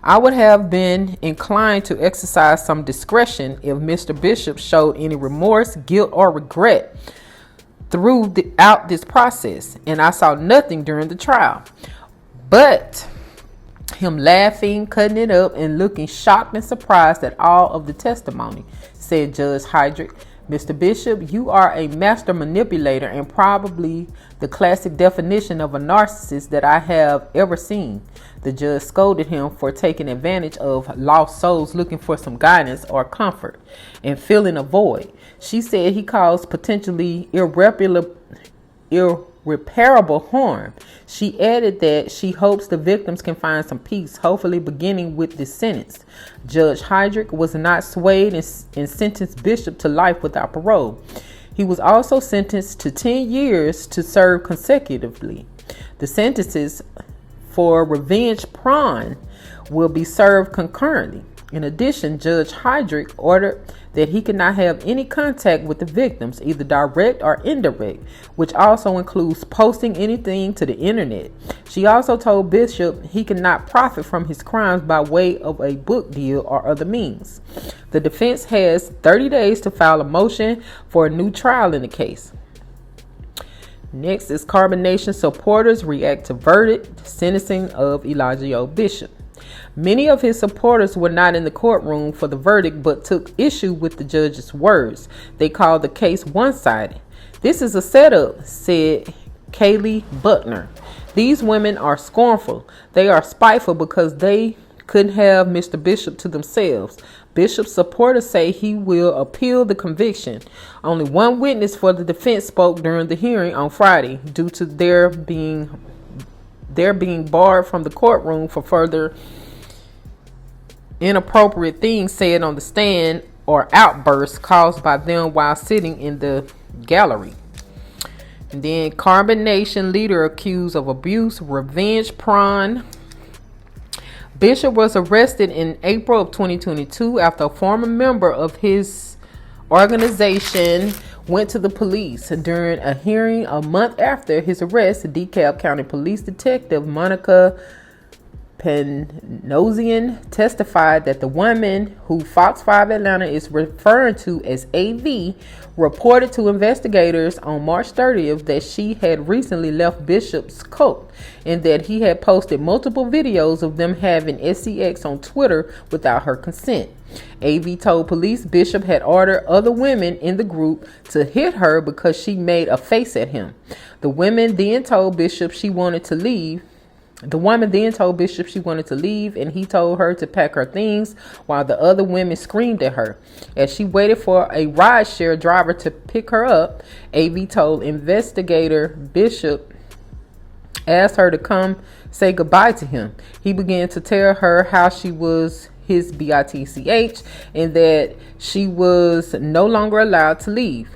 "I would have been inclined to exercise some discretion if Mr. Bishop showed any remorse, guilt, or regret throughout this process, and I saw nothing during the trial. But him laughing, cutting it up, and looking shocked and surprised at all of the testimony," said Judge Heydrich. "Mr. Bishop, you are a master manipulator and probably the classic definition of a narcissist that I have ever seen." The judge scolded him for taking advantage of lost souls looking for some guidance or comfort and filling a void. She said he caused potentially irreparable harm. She added that she hopes the victims can find some peace, hopefully beginning with this sentence. Judge Heydrich was not swayed and sentenced Bishop to life without parole. He was also sentenced to 10 years to serve consecutively. The sentences for revenge porn will be served concurrently. In addition, Judge Heydrich ordered that he could not have any contact with the victims, either direct or indirect, which also includes posting anything to the internet. She also told Bishop he could not profit from his crimes by way of a book deal or other means. The defense has 30 days to file a motion for a new trial in the case. Next is Carbon Nation supporters react to verdict sentencing of Elijah Bishop. Many of his supporters were not in the courtroom for the verdict but took issue with the judge's words. They called the case one-sided. "This is a setup," said Kaylee Buckner. "These women are scornful. They are spiteful because they couldn't have Mr. Bishop to themselves." Bishop's supporters say he will appeal the conviction. Only one witness for the defense spoke during the hearing on Friday due to their being barred from the courtroom for further inappropriate things said on the stand or outbursts caused by them while sitting in the gallery. And then Carbon Nation leader accused of abuse, revenge porn. Bishop was arrested in April of 2022 after a former member of his organization went to the police. During a hearing a month after his arrest, DeKalb County Police Detective Monica Panosian testified that the woman who Fox 5 Atlanta is referring to as AV reported to investigators on March 30th that she had recently left Bishop's cult and that he had posted multiple videos of them having sex on Twitter without her consent. AV told police Bishop had ordered other women in the group to hit her because she made a face at him. The woman then told Bishop she wanted to leave. The woman then told Bishop she wanted to leave, and he told her to pack her things while the other women screamed at her. As she waited for a rideshare driver to pick her up, AV told investigator Bishop asked her to come say goodbye to him. He began to tell her how she was his bitch and that she was no longer allowed to leave,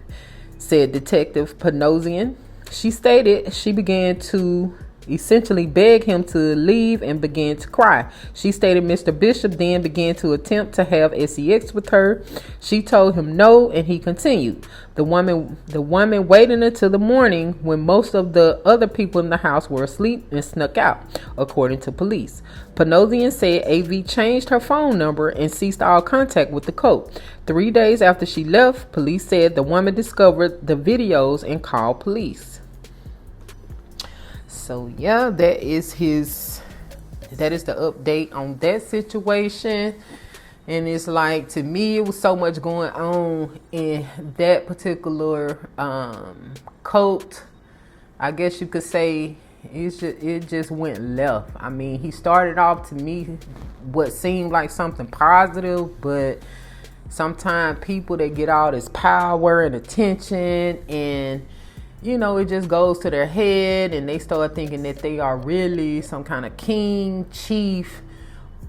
said Detective Panosian. She stated she began to essentially begged him to leave and began to cry. She stated Mr. Bishop then began to attempt to have sex with her. She told him no, and he continued. The woman waited until the morning when most of the other people in the house were asleep and snuck out, according to police. Panosian said AV changed her phone number and ceased all contact with the cult. 3 days after she left, police said the woman discovered the videos and called police. So yeah, that is the update on that situation. And it's like, to me, it was so much going on in that particular cult. I guess you could say it just went left. I mean, he started off, to me, what seemed like something positive, but sometimes people that get all this power and attention, and it just goes to their head and they start thinking that they are really some kind of king, chief,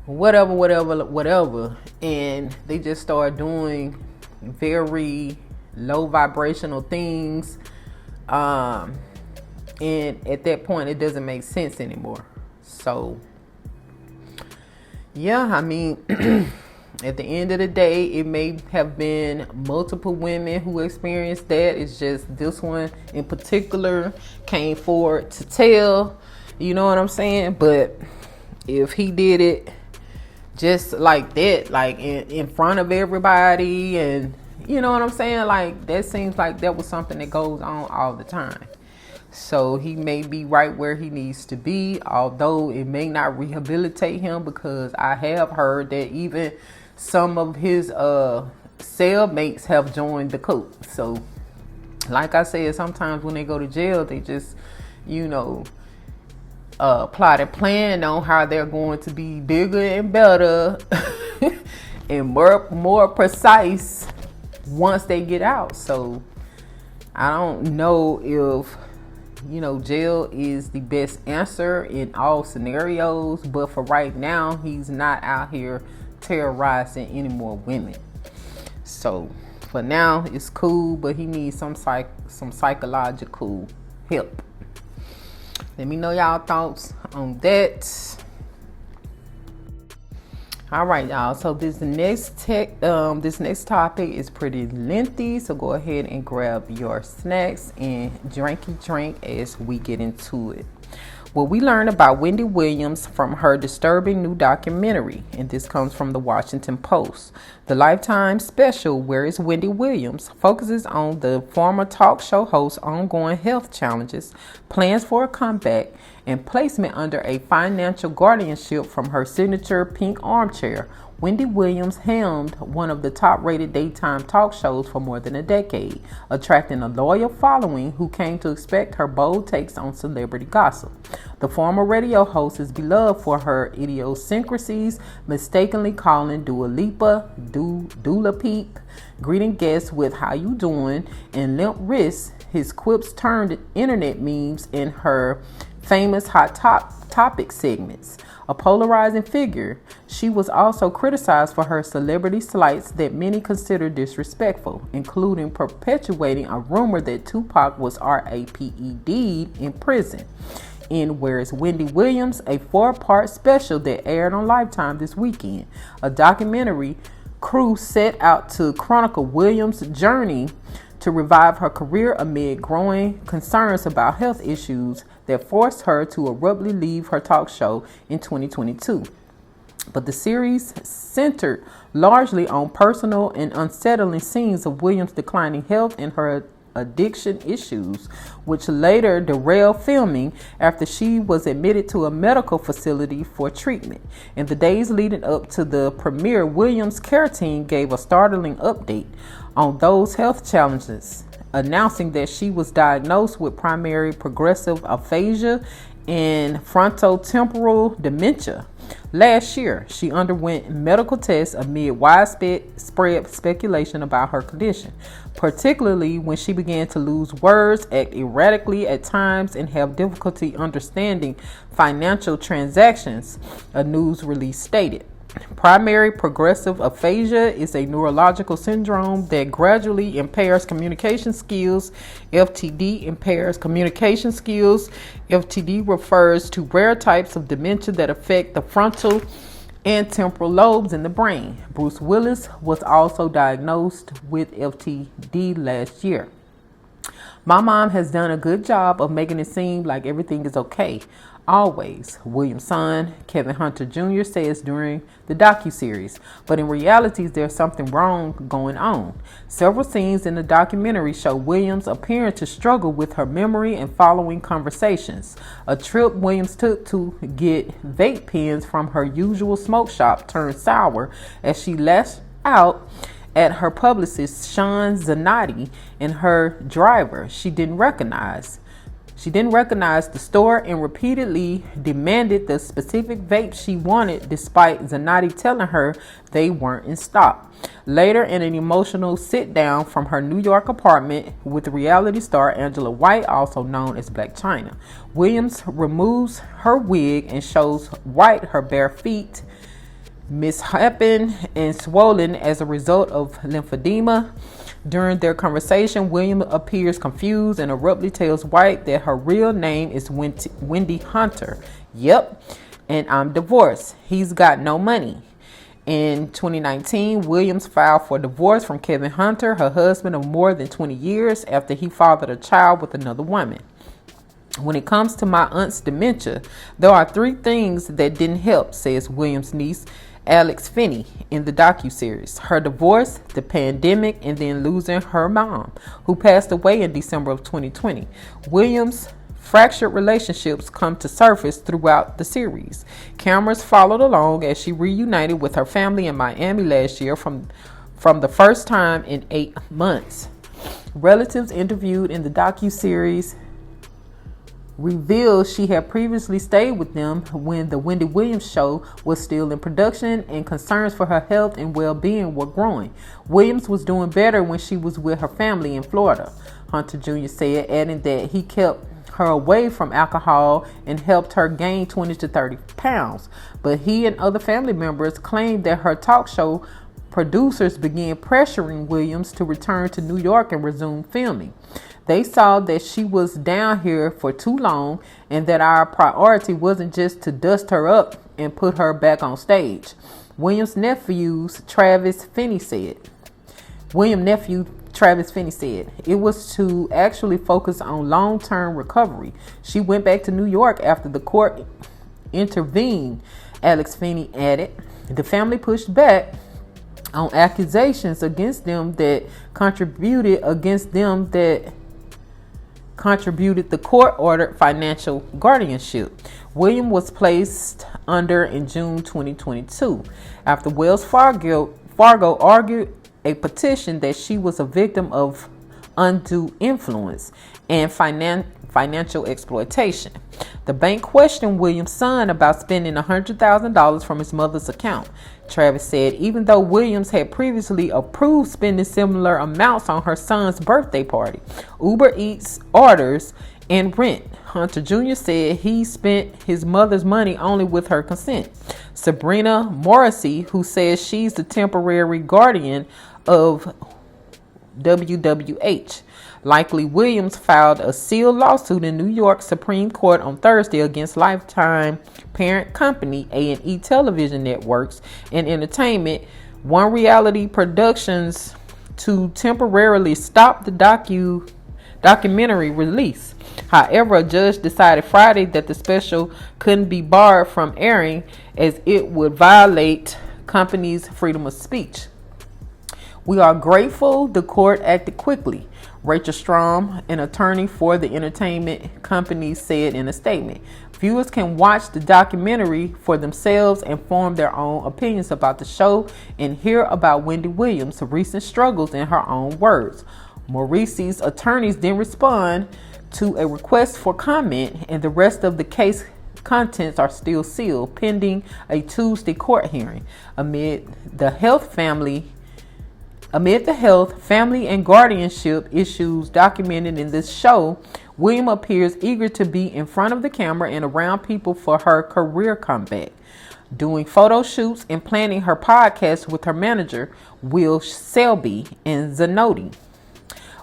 whatever. And they just start doing very low vibrational things. And at that point, it doesn't make sense anymore. So, yeah, I mean, at the end of the day, it may have been multiple women who experienced that. It's just this one in particular came forward to tell, you know what I'm saying? But if he did it just like that, like in front of everybody, and you know what I'm saying? Like, that seems like that was something that goes on all the time. So he may be right where he needs to be, although it may not rehabilitate him, because I have heard that even some of his cellmates have joined the cult. So, like I said, sometimes when they go to jail, they just, plot and plan on how they're going to be bigger and better and more precise once they get out. So, I don't know if jail is the best answer in all scenarios, but for right now, he's not out here terrorizing any more women. So for now, it's cool, but he needs some psychological help. Let me know y'all thoughts on that. All right, y'all. So this next topic is pretty lengthy. So go ahead and grab your snacks and drink as we get into it. Well, we learned about Wendy Williams from her disturbing new documentary, and this comes from the Washington Post. The Lifetime special, Where is Wendy Williams?, focuses on the former talk show host's ongoing health challenges, plans for a comeback, and placement under a financial guardianship from her signature pink armchair. Wendy Williams helmed one of the top-rated daytime talk shows for more than a decade, attracting a loyal following who came to expect her bold takes on celebrity gossip. The former radio host is beloved for her idiosyncrasies, mistakenly calling Dua Lipa Dula Peep, greeting guests with "How you doing?" and limp wrists. His quips turned internet memes in her famous Hot Topic segments. A polarizing figure, she was also criticized for her celebrity slights that many consider disrespectful, including perpetuating a rumor that Tupac was RAPED'd in prison. In Where's Wendy Williams?, a 4-part special that aired on Lifetime this weekend. A documentary crew set out to chronicle Williams' journey to to revive her career amid growing concerns about health issues that forced her to abruptly leave her talk show in 2022. But the series centered largely on personal and unsettling scenes of Williams' declining health and her addiction issues, which later derailed filming after she was admitted to a medical facility for treatment. In the days leading up to the premiere, Williams' care team gave a startling update on those health challenges, announcing that she was diagnosed with primary progressive aphasia and frontotemporal dementia. Last year, she underwent medical tests amid widespread speculation about her condition, particularly when she began to lose words, act erratically at times, and have difficulty understanding financial transactions, a news release stated. Primary progressive aphasia is a neurological syndrome that gradually impairs communication skills. FTD impairs communication skills. FTD refers to rare types of dementia that affect the frontal and temporal lobes in the brain. Bruce Willis was also diagnosed with FTD last year. My mom has done a good job of making it seem like everything is okay. Always, Williams' son, Kevin Hunter Jr., says during the docuseries. But in reality, there's something wrong going on. Several scenes in the documentary show Williams appearing to struggle with her memory and following conversations. A trip Williams took to get vape pens from her usual smoke shop turned sour as she lashed out at her publicist, Sean Zanotti, and her driver she didn't recognize. She didn't recognize the store and repeatedly demanded the specific vape she wanted, despite Zanotti telling her they weren't in stock. Later, in an emotional sit-down from her New York apartment with reality star Angela White, also known as Blac Chyna, Williams removes her wig and shows White her bare feet, misshapen and swollen as a result of lymphedema. During their conversation, William appears confused and abruptly tells White that her real name is Wendy Hunter. Yep, and I'm divorced. He's got no money. In 2019, Williams filed for divorce from Kevin Hunter, her husband of more than 20 years, after he fathered a child with another woman. When it comes to my aunt's dementia, there are three things that didn't help, says Williams' niece, Alex Finney, in the docuseries: her divorce, the pandemic, and then losing her mom, who passed away in December of 2020. Williams' fractured relationships come to surface throughout the series. Cameras followed along as she reunited with her family in Miami last year from the first time in 8 months. Relatives interviewed in the docuseries revealed she had previously stayed with them when the Wendy Williams show was still in production, and concerns for her health and well-being were growing. Williams was doing better when she was with her family in Florida, Hunter Jr. said, adding that he kept her away from alcohol and helped her gain 20 to 30 pounds. But he and other family members claimed that her talk show producers began pressuring Williams to return to New York and resume filming. They saw that she was down here for too long and that our priority wasn't just to dust her up and put her back on stage. Williams' nephew, Travis Finney said, it was to actually focus on long-term recovery. She went back to New York after the court intervened, Alex Finney added. The family pushed back on accusations against them that contributed the court-ordered financial guardianship. William was placed under in June 2022 after Wells Fargo argued a petition that she was a victim of undue influence and financial exploitation. The bank questioned Williams' son about spending $100,000 from his mother's account. Travis said even though Williams had previously approved spending similar amounts on her son's birthday party, Uber Eats orders, and rent, Hunter Jr. said he spent his mother's money only with her consent. Sabrina Morrissey, who says she's the temporary guardian of WWH. Likely Williams filed a sealed lawsuit in New York Supreme Court on Thursday against Lifetime parent company A&E Television Networks and Entertainment, One Reality Productions to temporarily stop the documentary release. However, a judge decided Friday that the special couldn't be barred from airing as it would violate company's freedom of speech. We are grateful the court acted quickly, Rachel Strom, an attorney for the entertainment company, said in a statement. Viewers can watch the documentary for themselves and form their own opinions about the show and hear about Wendy Williams' recent struggles in her own words. Morrissey's attorneys didn't respond to a request for comment, and the rest of the case contents are still sealed pending a Tuesday court hearing. Amid the health, family, and guardianship issues documented in this show, William appears eager to be in front of the camera and around people for her career comeback, doing photo shoots and planning her podcast with her manager, Will Selby and Zanotti.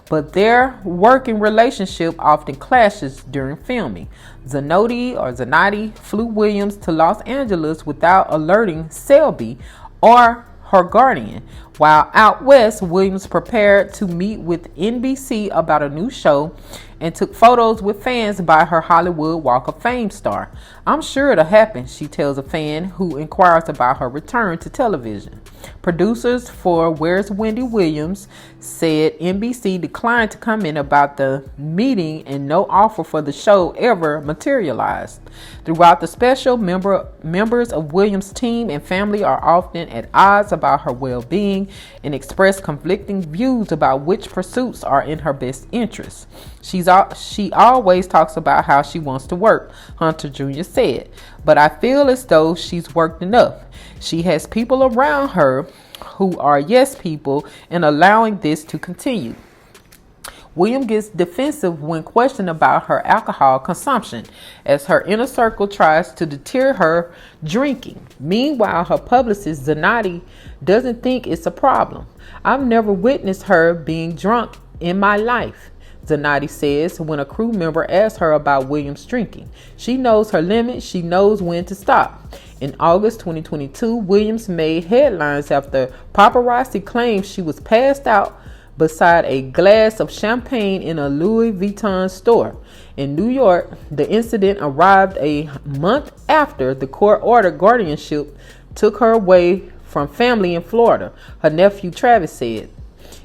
But their working relationship often clashes during filming. Zanotti flew Williams to Los Angeles without alerting Selby or her guardian. While out west, Williams prepared to meet with NBC about a new show and took photos with fans by her Hollywood Walk of Fame star. "I'm sure it'll happen," she tells a fan who inquires about her return to television. Producers for Where's Wendy Williams said NBC declined to comment about the meeting and no offer for the show ever materialized. Throughout the special, members of Williams' team and family are often at odds about her well-being and express conflicting views about which pursuits are in her best interest. She always talks about how she wants to work, Hunter Jr. said, "but I feel as though she's worked enough. She has people around her who are yes people and allowing this to continue." William gets defensive when questioned about her alcohol consumption as her inner circle tries to deter her drinking. Meanwhile, her publicist Zanotti doesn't think it's a problem. "I've never witnessed her being drunk in my life," Zanotti says when a crew member asks her about Williams' drinking. "She knows her limits. She knows when to stop." In August 2022, Williams made headlines after paparazzi claimed she was passed out beside a glass of champagne in a Louis Vuitton store. In New York, the incident arrived a month after the court-ordered guardianship took her away from family in Florida, her nephew Travis said.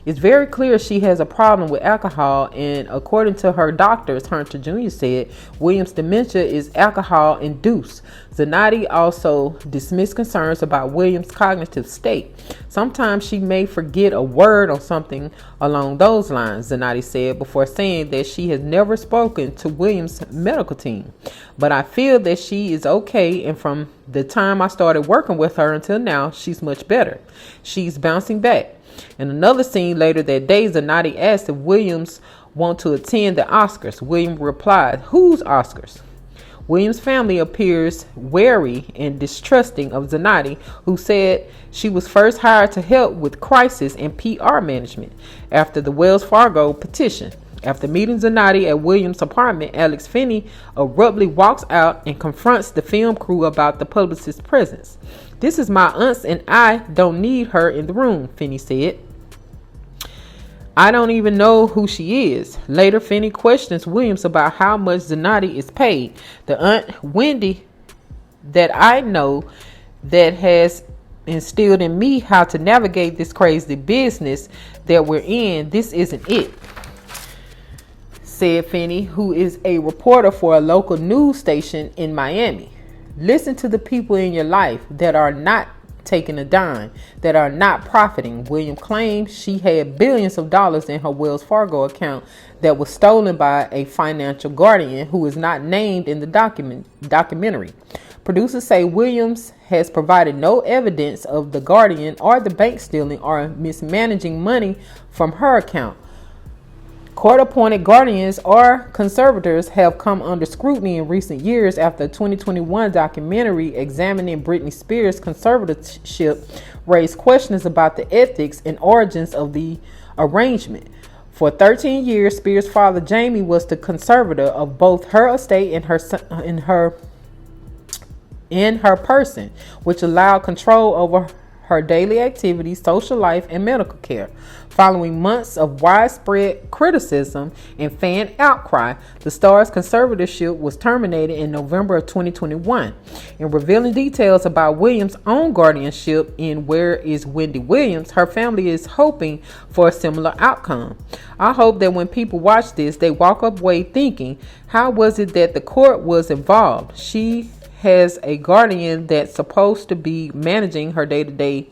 "It's very clear she has a problem with alcohol, and according to her doctors," Hunter Jr. said, "Williams' dementia is alcohol-induced." Zanotti also dismissed concerns about Williams' cognitive state. "Sometimes she may forget a word or something along those lines," Zanotti said, before saying that she has never spoken to Williams' medical team. "But I feel that she is okay, and from the time I started working with her until now, she's much better. She's bouncing back." In another scene later that day, Zanotti asked if Williams want to attend the Oscars. Williams replied, "Whose Oscars?" Williams' family appears wary and distrusting of Zanotti, who said she was first hired to help with crisis and PR management after the Wells Fargo petition. After meeting Zanotti at Williams' apartment, Alex Finney abruptly walks out and confronts the film crew about the publicist's presence. "This is my aunt and I don't need her in the room," Finney said. "I don't even know who she is." Later, Finney questions Williams about how much Zanotti is paid. "The Aunt Wendy that I know that has instilled in me how to navigate this crazy business that we're in, this isn't it," said Finney, who is a reporter for a local news station in Miami. "Listen to the people in your life that are not taking a dime, that are not profiting." Williams claimed she had billions of dollars in her Wells Fargo account that was stolen by a financial guardian who is not named in the documentary. Producers say Williams has provided no evidence of the guardian or the bank stealing or mismanaging money from her account. Court-appointed guardians or conservators have come under scrutiny in recent years after a 2021 documentary examining Britney Spears' conservatorship raised questions about the ethics and origins of the arrangement. For 13 years, Spears' father Jamie was the conservator of both her estate and her person, which allowed control over her daily activities, social life, and medical care. Following months of widespread criticism and fan outcry, the star's conservatorship was terminated in November of 2021. In revealing details about Williams' own guardianship in Where is Wendy Williams, her family is hoping for a similar outcome. I hope that when people watch this, they walk away thinking, how was it that the court was involved? She has a guardian that's supposed to be managing her day-to-day,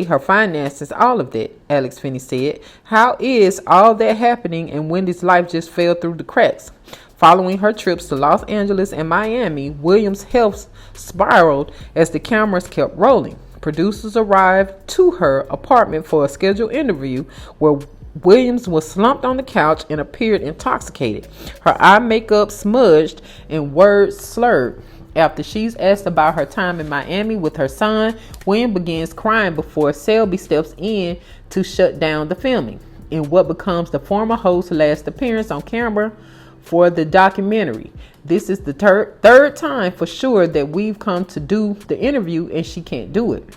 her finances, all of that, Alex Finney said. How is all that happening and Wendy's life just fell through the cracks? Following her trips to Los Angeles and Miami, Williams' health spiraled as the cameras kept rolling. Producers arrived to her apartment for a scheduled interview where Williams was slumped on the couch and appeared intoxicated, her eye makeup smudged and words slurred. After she's asked about her time in Miami with her son, Williams begins crying before Selby steps in to shut down the filming. In what becomes the former host's last appearance on camera for the documentary. This is the third time for sure that we've come to do the interview and she can't do it.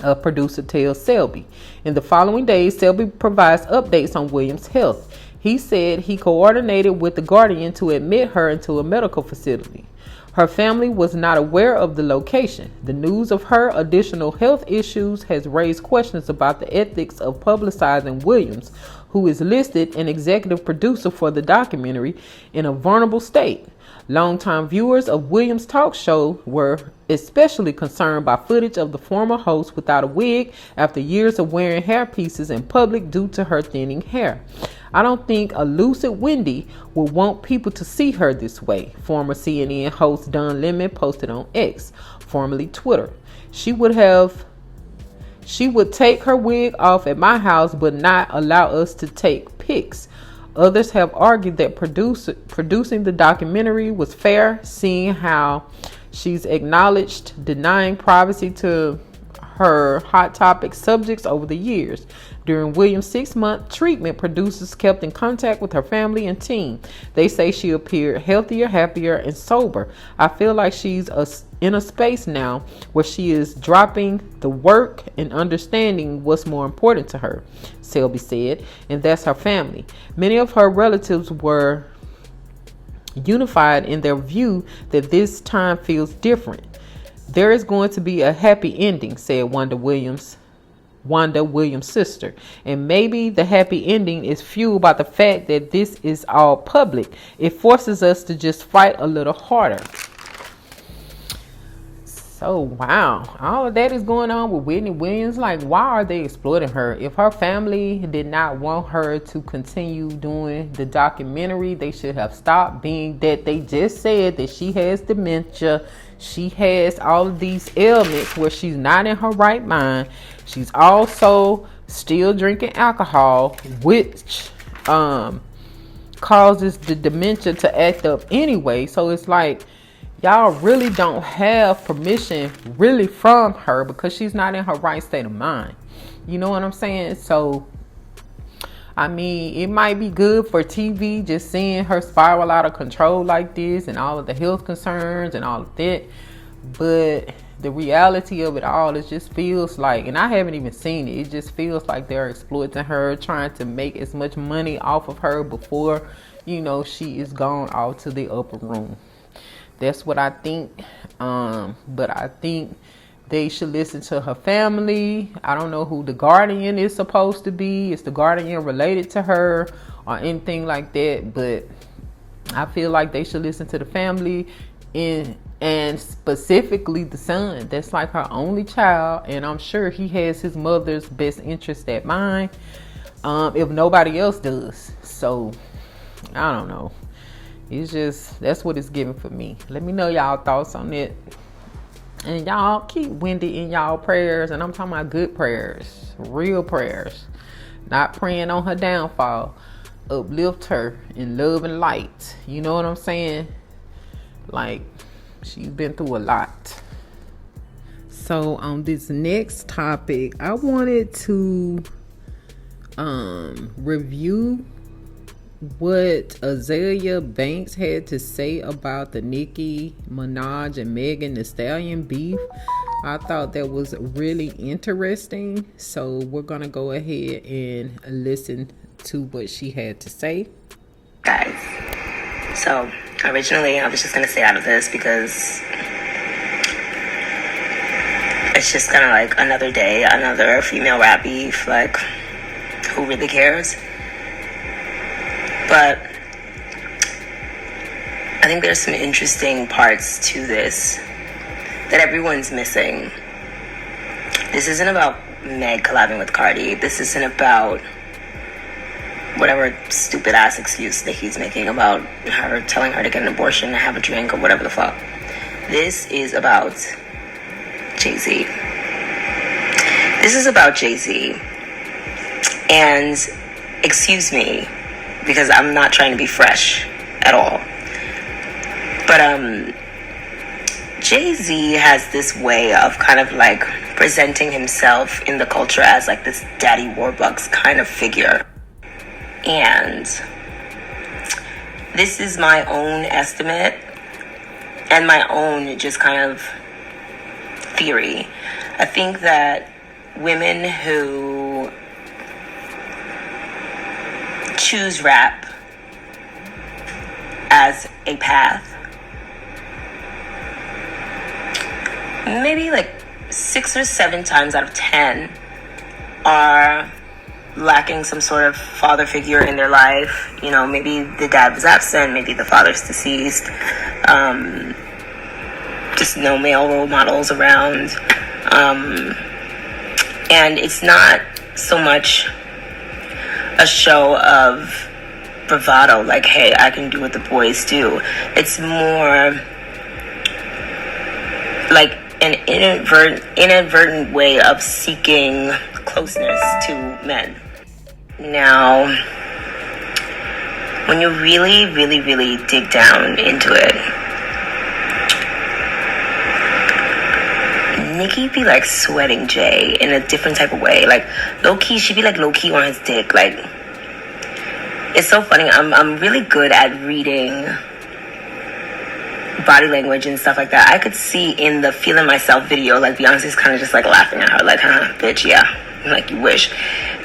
A producer tells Selby. In the following days, Selby provides updates on Williams' health. He said he coordinated with the guardian to admit her into a medical facility. Her family was not aware of the location. The news of her additional health issues has raised questions about the ethics of publicizing Williams, who is listed an executive producer for the documentary, in a vulnerable state. Longtime viewers of Williams' talk show were especially concerned by footage of the former host without a wig after years of wearing hairpieces in public due to her thinning hair. I don't think a lucid Wendy would want people to see her this way, former CNN host Don Lemon posted on X, formerly Twitter. She would take her wig off at my house but not allow us to take pics. Others have argued that producing the documentary was fair, seeing how she's acknowledged denying privacy to her hot topic subjects over the years. During Williams' 6-month treatment, producers kept in contact with her family and team. They say she appeared healthier, happier, and sober. I feel like she's in a space now where she is dropping the work and understanding what's more important to her, Selby said, and that's her family. Many of her relatives were unified in their view that this time feels different. There is going to be a happy ending, said Wanda Williams' sister, and maybe the happy ending is fueled by the fact that this is all public. It forces us to just fight a little harder. So wow, all of that is going on with Whitney Williams. Like, why are they exploiting her? If her family did not want her to continue doing the documentary, they should have stopped, being that they just said that she has dementia. She has all of these ailments where she's not in her right mind. She's also still drinking alcohol, which causes the dementia to act up anyway. So it's like, y'all really don't have permission really from her because she's not in her right state of mind. You know what I'm saying? So, I mean, it might be good for TV just seeing her spiral out of control like this and all of the health concerns and all of that. But the reality of it all, it just feels like, and I haven't even seen it, it just feels like they're exploiting her, trying to make as much money off of her before, you know, she is gone out to the upper room. That's what I think. But I think they should listen to her family. I don't know who the guardian is supposed to be. Is the guardian related to her or anything like that? But I feel like they should listen to the family and specifically the son. That's like her only child. And I'm sure he has his mother's best interest at mind. If nobody else does. So, I don't know. It's just, that's what it's giving for me. Let me know y'all thoughts on it. And y'all keep Wendy in y'all prayers. And I'm talking about good prayers. Real prayers. Not praying on her downfall. Uplift her in love and light. You know what I'm saying? Like, she's been through a lot. So on this next topic, I wanted to review what Azealia Banks had to say about the Nicki Minaj and Megan Thee Stallion beef. I thought that was really interesting. So we're going to go ahead and listen to what she had to say. Guys, so originally I was just going to stay out of this because it's just kind of like another day, another female rap beef. Like, who really cares? But I think there's some interesting parts to this that everyone's missing. This isn't about Meg collabing with Cardi. This isn't about whatever stupid ass excuse that he's making about her telling her to get an abortion and have a drink or whatever the fuck. This is about Jay-Z. This is about Jay-Z. And excuse me, because I'm not trying to be fresh at all. But Jay-Z has this way of kind of like presenting himself in the culture as like this Daddy Warbucks kind of figure. And this is my own estimate and my own just kind of theory. I think that women who choose rap as a path, maybe like 6 or 7 times out of 10 are lacking some sort of father figure in their life. You know, maybe the dad was absent, maybe the father's deceased, just no male role models around. And it's not so much a show of bravado, like, hey, I can do what the boys do. It's more like an inadvertent way of seeking closeness to men. Now, when you really, really, really dig down into it, Nicki be like sweating Jay in a different type of way. Like, low-key, she be like low-key on his dick. Like, it's so funny. I'm really good at reading body language and stuff like that. I could see in the Feeling Myself video, like, Beyonce's kind of just like laughing at her, like, huh, bitch, yeah. Like, you wish.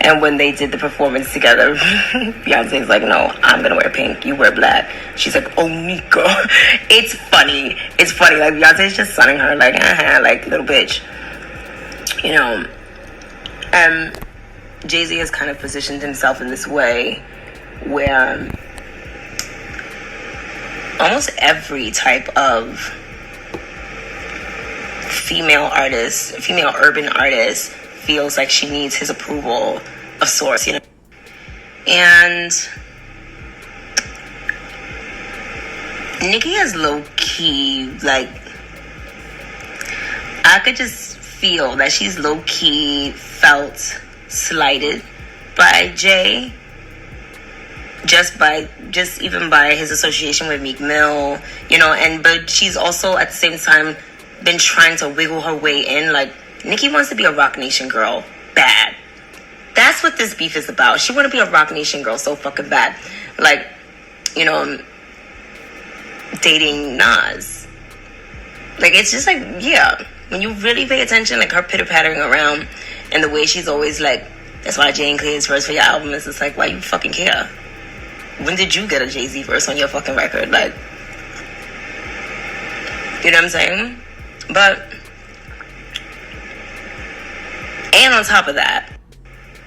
And when they did the performance together, Beyonce's like, no, I'm gonna wear pink, you wear black. She's like, oh, Nika. It's funny. It's funny. Like, Beyonce's just sunning her, like, like, little bitch. You know, Jay-Z has kind of positioned himself in this way where almost every type of female artist, female urban artist, feels like she needs his approval of sorts, you know. And Nicki has low-key, like, I could just feel that she's low-key felt slighted by Jay, just even by his association with Meek Mill, you know. And but she's also at the same time been trying to wiggle her way in. Like, Nicki wants to be a Rock Nation girl bad. That's what this beef is about. She want to be a Rock Nation girl so fucking bad. Like, you know, dating Nas. Like, it's just like, yeah, when you really pay attention, like, her pitter-pattering around and the way she's always like, that's why Jane Clear's verse for your album is just like, why you fucking care? When did you get a Jay-Z verse on your fucking record? Like, you know what I'm saying? But, and on top of that,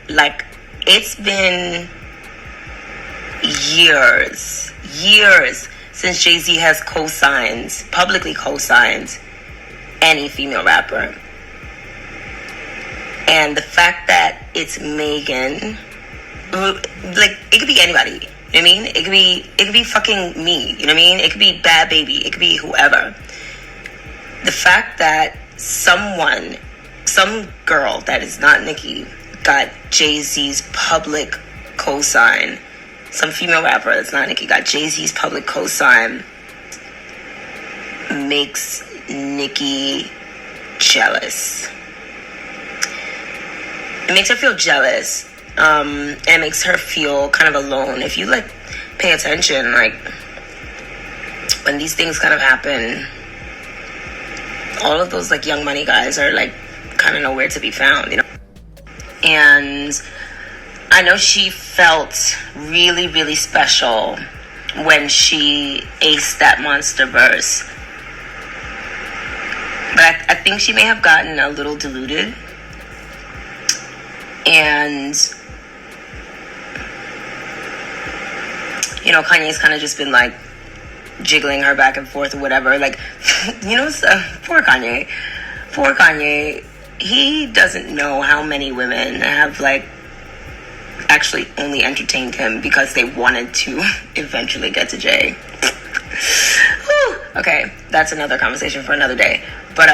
like, it's been years since Jay-Z has publicly co-signed any female rapper. And the fact that it's Megan, like, it could be anybody, you know what I mean? It could be fucking me, you know what I mean? It could be Bad Baby, it could be whoever. The fact that some girl that is not Nicki got Jay-Z's public cosign, some female rapper that's not Nicki got Jay-Z's public cosign, makes Nicki jealous. It makes her feel jealous, and it makes her feel kind of alone. If you, like, pay attention, like, when these things kind of happen, all of those like Young Money guys are like kind of nowhere to be found, you know. And I know she felt really, really special when she aced that monster verse. But I think she may have gotten a little diluted. And, you know, Kanye's kind of just been like jiggling her back and forth or whatever. Like, you know, poor Kanye. Poor Kanye. He doesn't know how many women have like actually only entertained him because they wanted to eventually get to Jay. Whew. Okay, that's another conversation for another day. But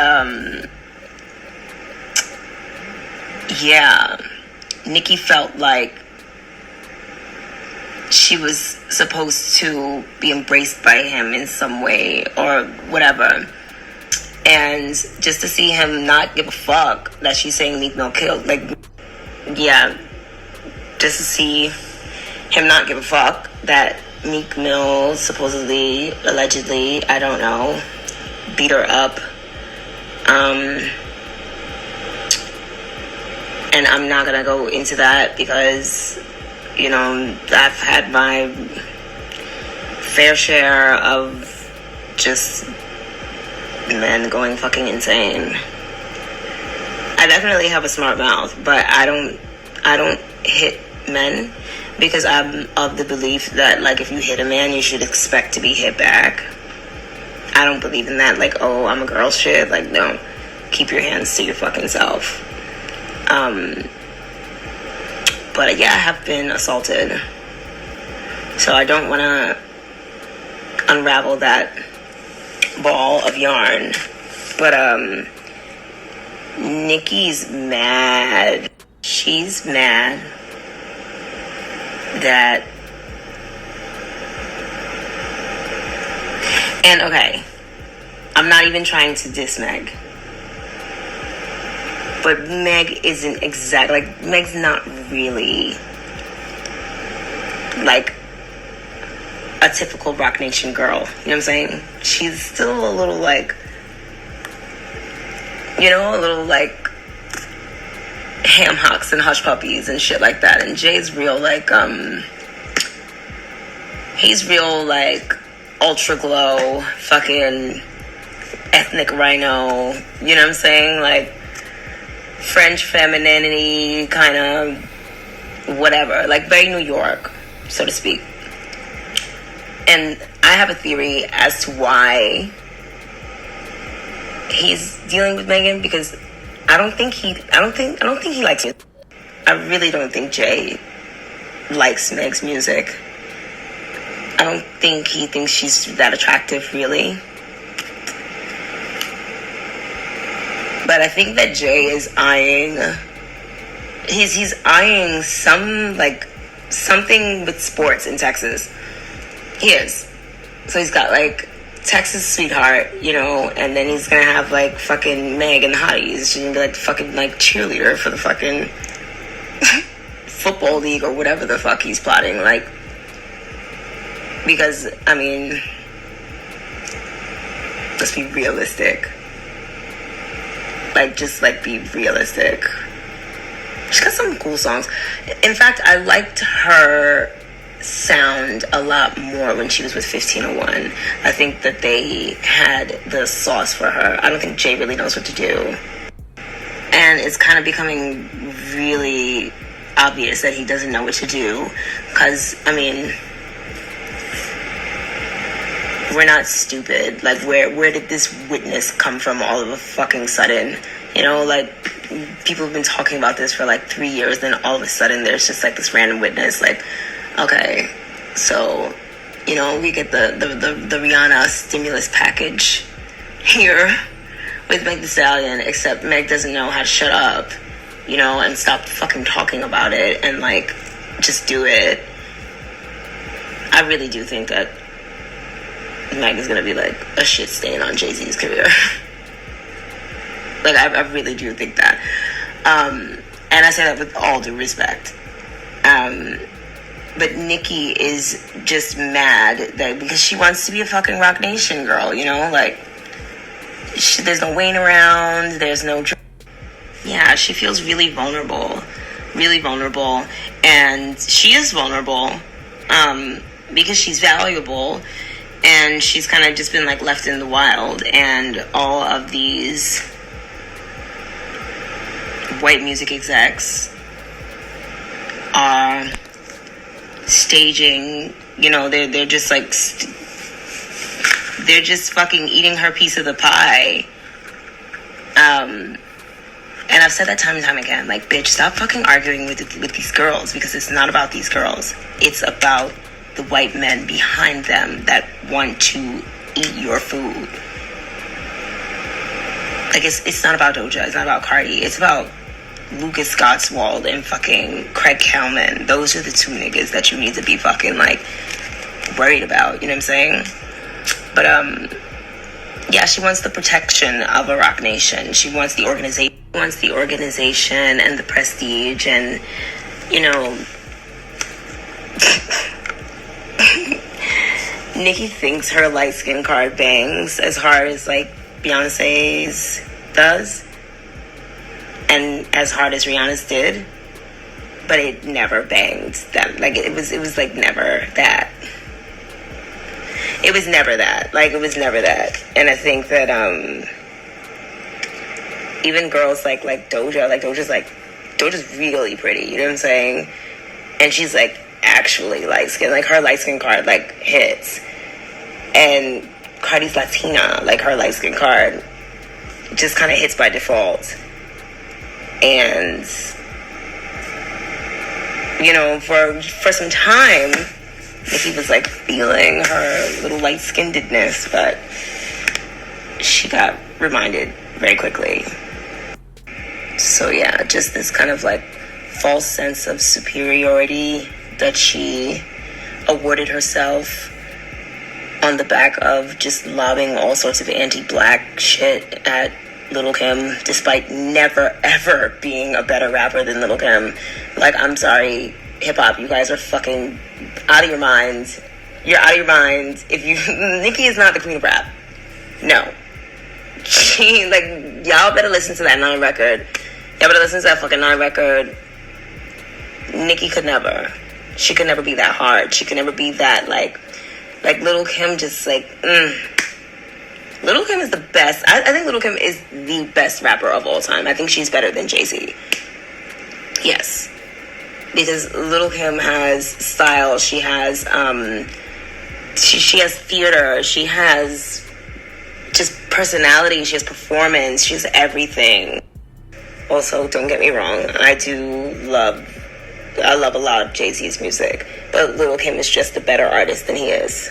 yeah, Nicki felt like she was supposed to be embraced by him in some way or whatever. And just to see him not give a fuck that she's saying Meek Mill killed, like, yeah, just to see him not give a fuck that Meek Mill supposedly, allegedly, I don't know, beat her up. And I'm not gonna go into that because, you know, I've had my fair share of just men going fucking insane. I definitely have a smart mouth, but I don't hit men because I'm of the belief that, like, if you hit a man, you should expect to be hit back. I don't believe in that, like, oh, I'm a girl shit. Like, no, keep your hands to your fucking self. But yeah, I have been assaulted, so I don't want to unravel that ball of yarn. But Nicki's mad. She's mad that, and okay, I'm not even trying to diss Meg, but Meg isn't exactly, like, Meg's not really like a typical Rock Nation girl, you know what I'm saying? She's still a little like, you know, a little like ham hocks and hush puppies and shit like that. And Jay's real like, he's real like ultra glow, fucking ethnic rhino, you know what I'm saying? Like French femininity, kind of whatever, like very New York, so to speak. And I have a theory as to why he's dealing with Megan, because I don't think he likes it. I really don't think Jay likes Meg's music. I don't think he thinks she's that attractive, really. But I think that Jay is eyeing, he's eyeing something with sports in Texas. He is. So he's got like Texas Sweetheart, you know, and then he's gonna have like fucking Meg and the Hotties. She's gonna be like the fucking like cheerleader for the fucking football league or whatever the fuck he's plotting. Like, because, I mean, let's be realistic. Like, just like be realistic. She's got some cool songs. In fact, I liked her sound a lot more when she was with 1501. I think that they had the sauce for her. I don't think Jay really knows what to do. And it's kind of becoming really obvious that he doesn't know what to do. Because, I mean, we're not stupid. Like, where did this witness come from all of a fucking sudden? You know, like, people have been talking about this for like 3 years, then all of a sudden there's just like this random witness. Like, okay, so, you know, we get the Rihanna stimulus package here with Meg Thee Stallion, except Meg doesn't know how to shut up, you know, and stop fucking talking about it and like just do it. I really do think that Meg is gonna be like a shit stain on Jay-Z's career. Like, I really do think that. And I say that with all due respect. But Nicki is just mad that because she wants to be a fucking Rock Nation girl, you know? Like, there's no Wayne around. There's no. Yeah, she feels really vulnerable, and she is vulnerable, because she's valuable, and she's kind of just been like left in the wild, and all of these white music execs are staging, they're just like they're just fucking eating her piece of the pie. And I've said that time and time again, like, bitch, stop fucking arguing with these girls, because it's not about these girls. It's about the white men behind them that want to eat your food. Like, it's not about Doja, it's not about Cardi, it's about Lucas Scotswald and fucking Craig Kalman. Those are the two niggas that you need to be fucking, like, worried about, you know what I'm saying? But, yeah, she wants the protection of a rock nation. She wants the organization. And the prestige, and Nicki thinks her light skin card bangs as hard as like Beyonce's does, and as hard as Rihanna's did, but it never banged that. Like it was like never that. It was never that. And I think that even girls like Doja's really pretty, you know what I'm saying? And she's like actually light skin, like her light skin card like hits. And Cardi's Latina, like her light skin card just kind of hits by default. And for some time Nicki was like feeling her little light skinnedness, but she got reminded very quickly. So yeah, just this kind of like false sense of superiority that she awarded herself on the back of just lobbing all sorts of anti-black shit at Lil' Kim, despite never ever being a better rapper than Lil' Kim. Like, I'm sorry, hip-hop, you guys are fucking out of your minds. You're out of your minds. Nicki is not the queen of rap. No. She, like, y'all better listen to that 9 record. Y'all better listen to that fucking 9 record. Nicki could never. She could never be that hard. She could never be that, like Lil' Kim just, like, Lil' Kim is the best. I think Lil' Kim is the best rapper of all time. I think she's better than Jay-Z. Yes. Because Lil' Kim has style. She has, she has theater. She has just personality. She has performance. She has everything. Also, don't get me wrong, I love a lot of Jay-Z's music, but Lil' Kim is just a better artist than he is.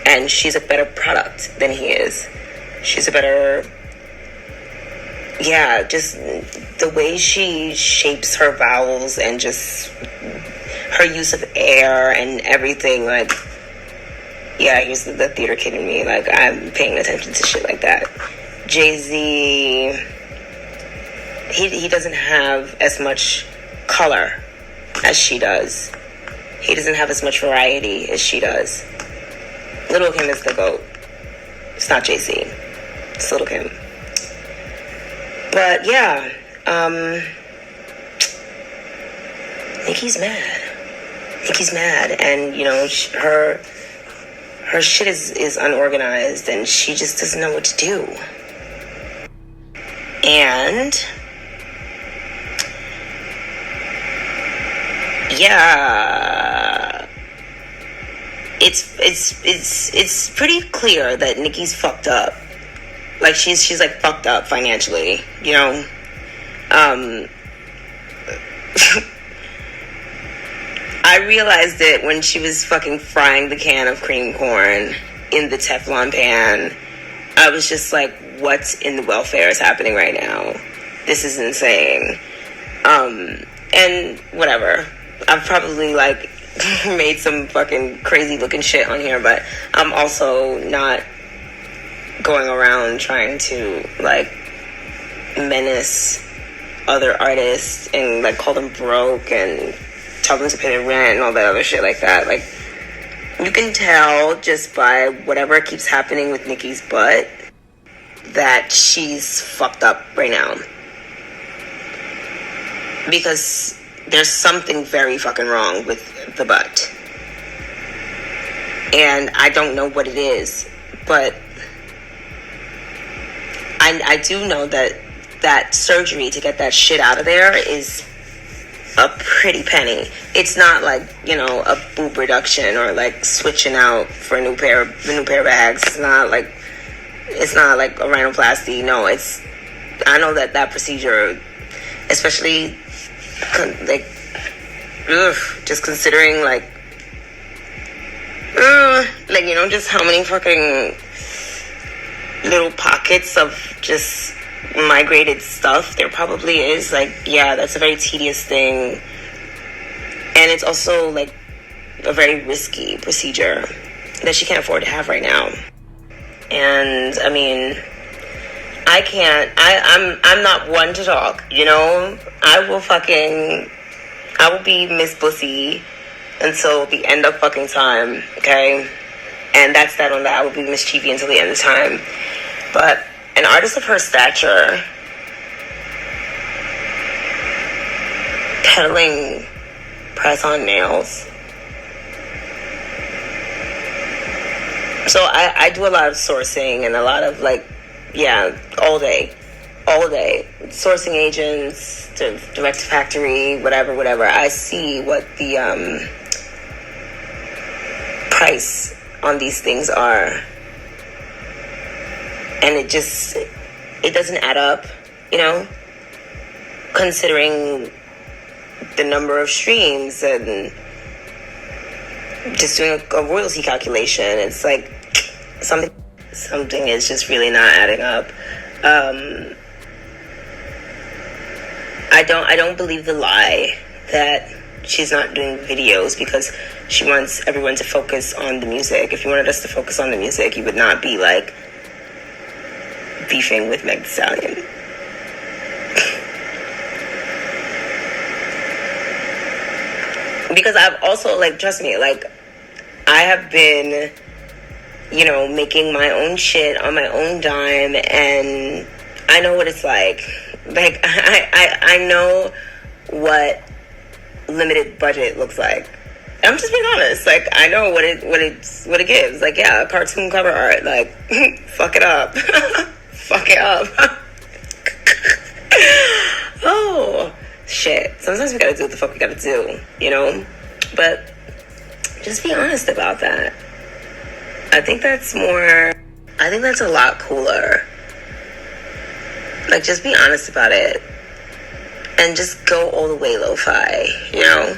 And she's a better product than he is. She's a better, just the way she shapes her vowels and just her use of air and everything, like, here's the theater kid in me, like, I'm paying attention to shit like that. Jay-Z, he doesn't have as much color as she does. He doesn't have as much variety as she does. Lil' Kim is the GOAT. It's not Jay-Z. It's Lil' Kim. But yeah, Nicki's mad. And her shit is unorganized, and she just doesn't know what to do. And yeah, it's pretty clear that Nicki's fucked up. Like, she's like fucked up financially, I realized it when she was fucking frying the can of cream corn in the Teflon pan. I was just like, what in the welfare is happening right now? This is insane. And whatever. I've probably, like, made some fucking crazy looking shit on here, but I'm also not going around trying to, like, menace other artists and, like, call them broke and tell them to pay their rent and all that other shit like that. Like, you can tell just by whatever keeps happening with Nicki's butt that she's fucked up right now. Because there's something very fucking wrong with the butt. And I don't know what it is, but I do know that surgery to get that shit out of there is a pretty penny. It's not like, you know, a boob reduction or like switching out for a new pair of bags. It's not like a rhinoplasty. No, I know that procedure, especially like, just considering like, you know, just how many fucking little pockets of just migrated stuff there probably is. Like, yeah, that's a very tedious thing, and it's also like a very risky procedure that she can't afford to have right now. And I mean, I'm not one to talk, you know. I will be Miss Bussy until the end of fucking time, okay? And that's that on that. I will be mischievous until the end of time. But an artist of her stature peddling press-on nails. So I do a lot of sourcing and a lot of like, yeah, all day. Sourcing agents, direct to factory, whatever. I see what the price on these things are. And it doesn't add up, you know, considering the number of streams and just doing a royalty calculation. It's like something is just really not adding up. I don't believe the lie that she's not doing videos because she wants everyone to focus on the music. If you wanted us to focus on the music, you would not be like beefing with Meg Thee Stallion. Because I've also, like, trust me, like, I have been, you know, making my own shit on my own dime, and I know what it's like. Like, I know what limited budget looks like. I'm just being honest. Like, I know what it gives. Like, yeah, cartoon cover art. Like, fuck it up. Fuck it up. Oh, shit. Sometimes we gotta do what the fuck we gotta do, you know? But just be honest about that. I think that's a lot cooler. Like, just be honest about it. And just go all the way lo-fi, you know?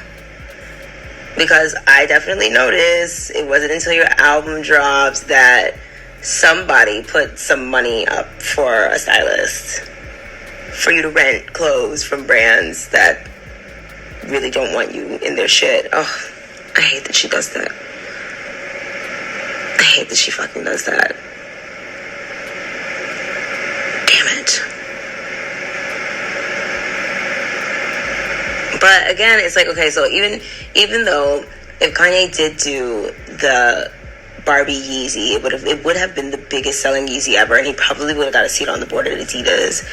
Because I definitely noticed it wasn't until your album drops that somebody put some money up for a stylist for you to rent clothes from brands that really don't want you in their shit. Oh, I hate that she does that. I hate that she fucking does that. Damn it. But again, it's like, okay, so even though if Kanye did do the Barbie Yeezy, it would have been the biggest selling Yeezy ever, and he probably would have got a seat on the board at Adidas.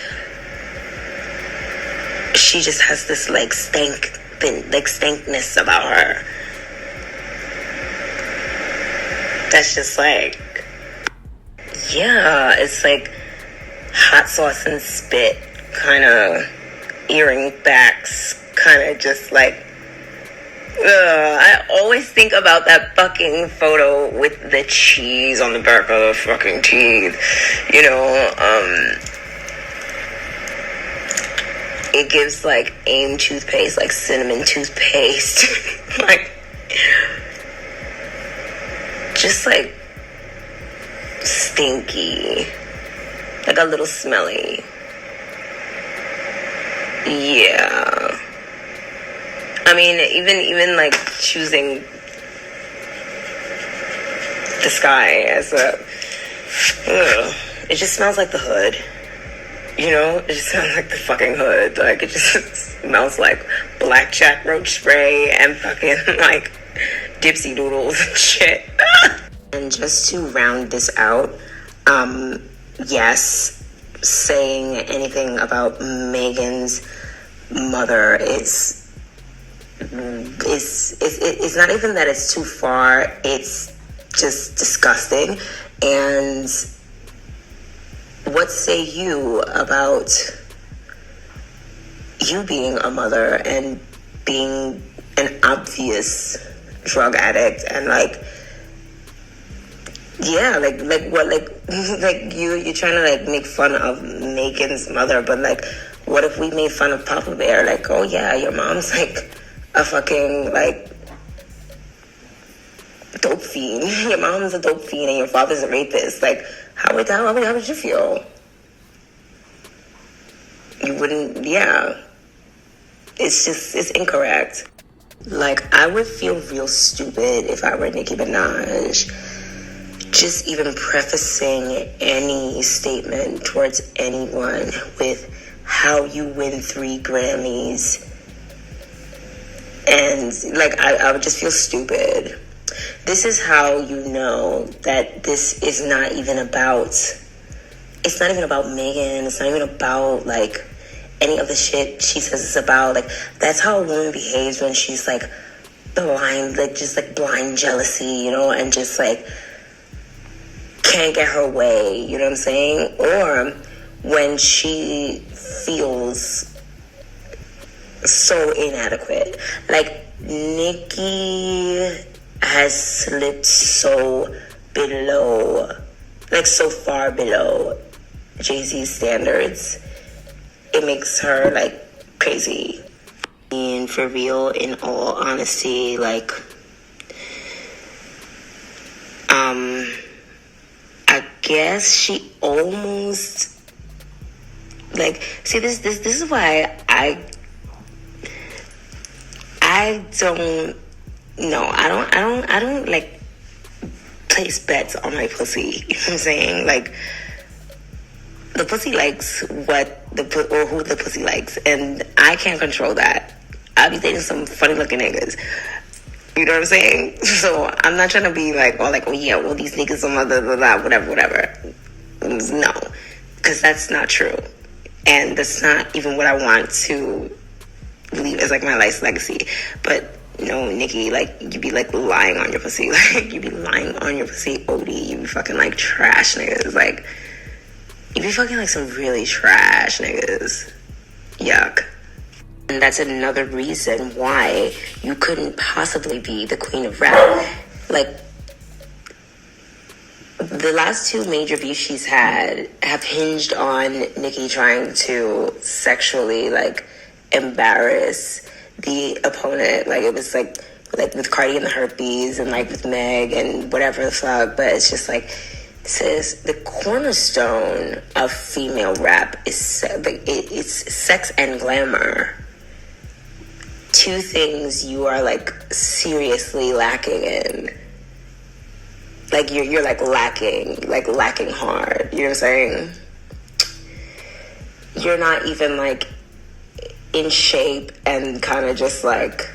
She just has this like stankness about her. That's just like, yeah, it's like hot sauce and spit, kind of earring backs, kind of just like, I always think about that fucking photo with the cheese on the back of the fucking teeth, you know. It gives like AIM toothpaste, like cinnamon toothpaste, like just like stinky, like a little smelly. Yeah. I mean, even like choosing the sky as it just smells like the hood. You know, it just smells like the fucking hood. Like, it just smells like blackjack roach spray and fucking like Dipsy noodles and shit. And just to round this out, yes, saying anything about Megan's mother it's not even that it's too far, it's just disgusting. And what say you about you being a mother and being an obvious drug addict and like what like you're trying to like make fun of Megan's mother, but like what if we made fun of Papa Bear? Like, oh yeah, your mom's like a fucking like dope fiend. Your mom's a dope fiend and your father's a rapist. Like, how would you feel? You wouldn't, yeah. It's incorrect. Like, I would feel real stupid if I were Nicki Minaj, just even prefacing any statement towards anyone with how you win 3 Grammys. And, like, I would just feel stupid. This is how you know that this is not even about, it's not even about Megan. It's not even about, like, any of the shit she says it's about. Like, that's how a woman behaves when she's, like, blind, like, just, like, blind jealousy, you know, and just, like, can't get her way, you know what I'm saying? Or when she feels so inadequate. Like, Nicki has slipped so below, like, so far below Jay-Z's standards. It makes her, like, crazy. And for real, in all honesty, like, I guess she almost, like, see, this is why I don't, no, I don't, like, place bets on my pussy, you know what I'm saying? Like, the pussy likes what or who the pussy likes, and I can't control that. I'll be dating some funny looking niggas. You know what I'm saying? So I'm not trying to be like, oh yeah, well these niggas are blah, blah, blah, whatever. No, because that's not true, and that's not even what I want to leave as like my life's legacy. But no, Nicki, like, you be like lying on your pussy, like you be lying on your pussy, OD. You be fucking like trash niggas, like. You be fucking like some really trash niggas. Yuck. And that's another reason why you couldn't possibly be the queen of rap. Like, the last 2 major beefs she's had have hinged on Nicki trying to sexually, like, embarrass the opponent. Like, it was like with Cardi and the herpes and like with Meg and whatever the fuck. But it's just like, sis, the cornerstone of female rap is it's sex and glamour. 2 things you are like seriously lacking in. Like you're like lacking hard. You know what I'm saying? You're not even like in shape and kind of just like,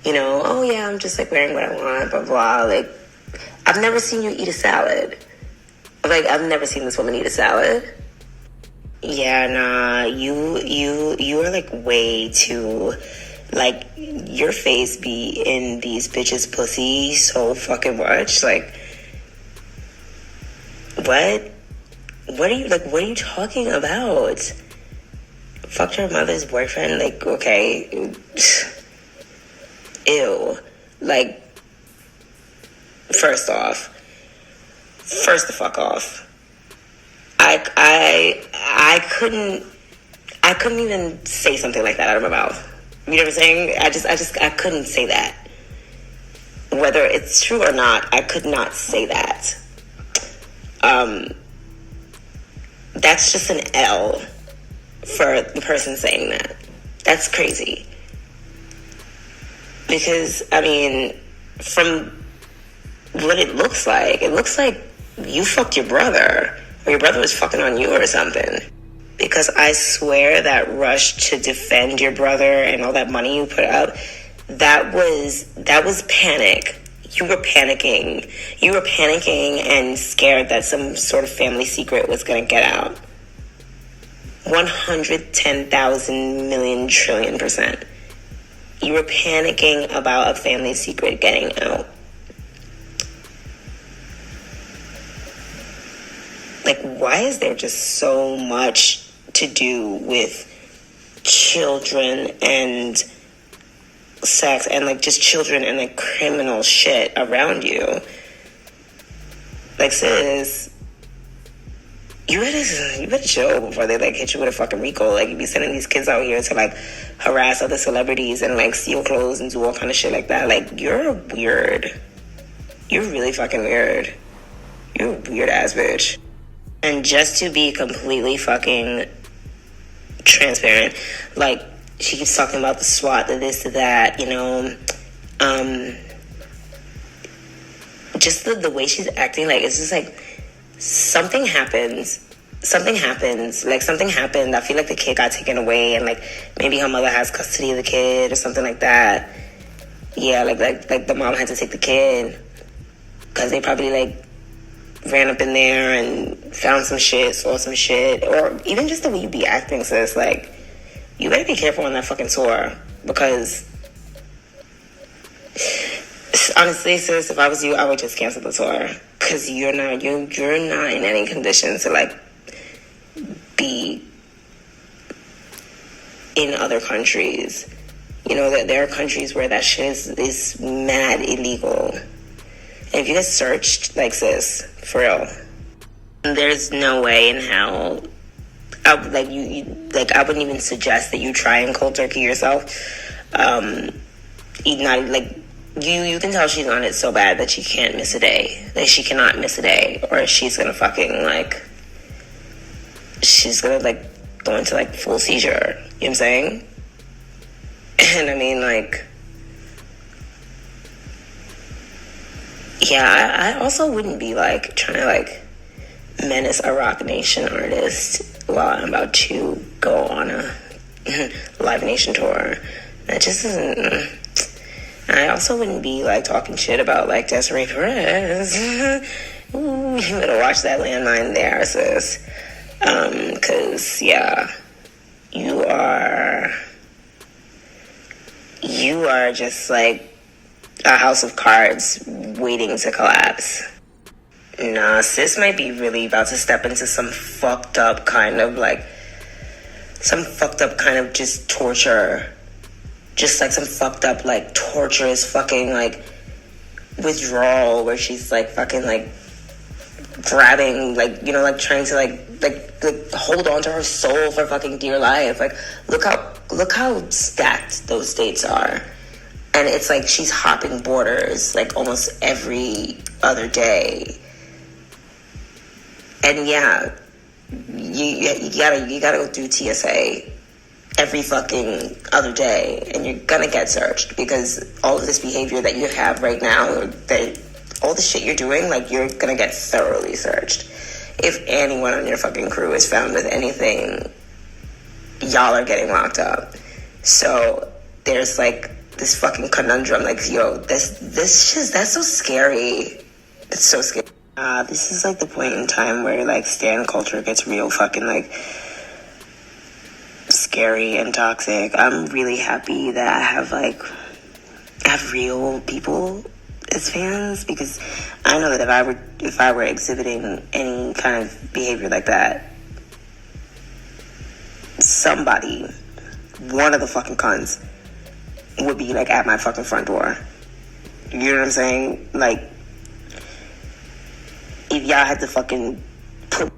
you know, oh yeah, I'm just like wearing what I want, blah blah. Like, I've never seen you eat a salad. Like, I've never seen this woman eat a salad. Yeah, nah, you are like way too, like, your face be in these bitches' pussy so fucking much. Like, what are you talking about? Fucked her mother's boyfriend? Like, okay. Ew. Like, first the fuck off. I couldn't even say something like that out of my mouth. You know what I'm saying? I couldn't say that. Whether it's true or not, I could not say that. That's just an L for the person saying that. That's crazy. Because, I mean, from what it looks like you fucked your brother, or your brother was fucking on you or something. Because I swear that rush to defend your brother and all that money you put up, that was panic. you were panicking. You were panicking and scared that some sort of family secret was going to get out. 110,000 million trillion %. You were panicking about a family secret getting out. Like, why is there just so much to do with children and sex and like just children and like criminal shit around you? Like, sis, you better chill before they like hit you with a fucking RICO. Like, you be sending these kids out here to like harass other celebrities and like steal clothes and do all kind of shit like that. Like, you're weird. You're really fucking weird. You're a weird ass bitch. And just to be completely fucking transparent, like, she keeps talking about the SWAT, the this, the that, you know, just the way she's acting, like, it's just like, something happens, like, something happened, I feel like the kid got taken away, and, like, maybe her mother has custody of the kid, or something like that. Yeah, like the mom had to take the kid, because they probably, like, ran up in there and found some shit, saw some shit, or even just the way you be acting, sis, like, you better be careful on that fucking tour, because honestly, sis, if I was you, I would just cancel the tour, because you're not in any condition to like be in other countries. You know that there are countries where that shit is mad illegal. And if you get searched, like, sis, for real, there's no way in hell. I wouldn't even suggest that you try and cold turkey yourself. You can tell she's on it so bad that she can't miss a day. Like, she cannot miss a day, or she's gonna fucking she's gonna go into like full seizure. You know what I'm saying? And I mean, like, yeah, I also wouldn't be like trying to like menace a Rock Nation artist while I'm about to go on a Live Nation tour. That just isn't. I also wouldn't be like talking shit about like Desiree Perez. Ooh, you better watch that landmine there, sis. 'Cause yeah, you are just like a house of cards waiting to collapse. Nah, sis might be really about to step into some fucked up kind of just torture. Just like some fucked up like torturous fucking like withdrawal where she's like fucking like grabbing like, you know, like trying to like hold on to her soul for fucking dear life. Like, look how stacked those states are. And it's like she's hopping borders like almost every other day. And yeah, you gotta go through TSA every fucking other day, and you're gonna get searched because all of this behavior that you have right now, all the shit you're doing, like, you're gonna get thoroughly searched. If anyone on your fucking crew is found with anything, y'all are getting locked up. So there's like this fucking conundrum, like, yo, this shit, that's so scary. It's so scary. This is like the point in time where like stan culture gets real fucking like scary and toxic. I'm really happy that I have real people as fans, because I know that if I were exhibiting any kind of behavior like that, one of the fucking cunts would be like at my fucking front door. You know what I'm saying? Like, if y'all had to fucking put.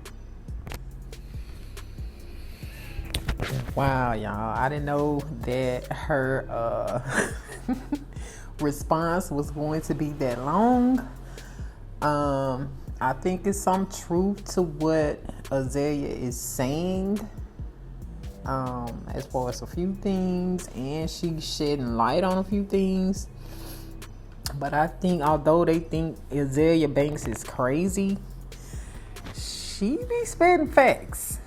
Wow, y'all. I didn't know that her response was going to be that long. I think it's some truth to what Azalea is saying, as far as a few things, and she's shedding light on a few things. But I think although they think Azalea Banks is crazy, she be spitting facts.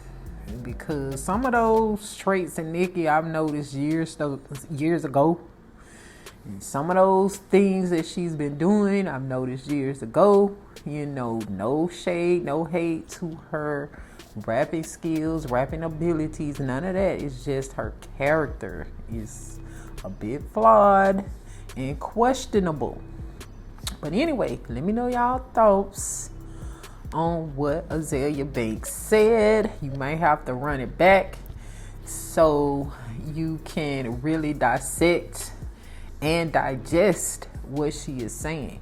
Because some of those traits in Nicki I've noticed years ago, And some of those things that she's been doing, I've noticed years ago. You know, no shade, no hate to her rapping skills, rapping abilities, none of that. It's just her character is a bit flawed and questionable. But anyway, let me know y'all thoughts on what Azalea Banks said. You might have to run it back so you can really dissect and digest what she is saying.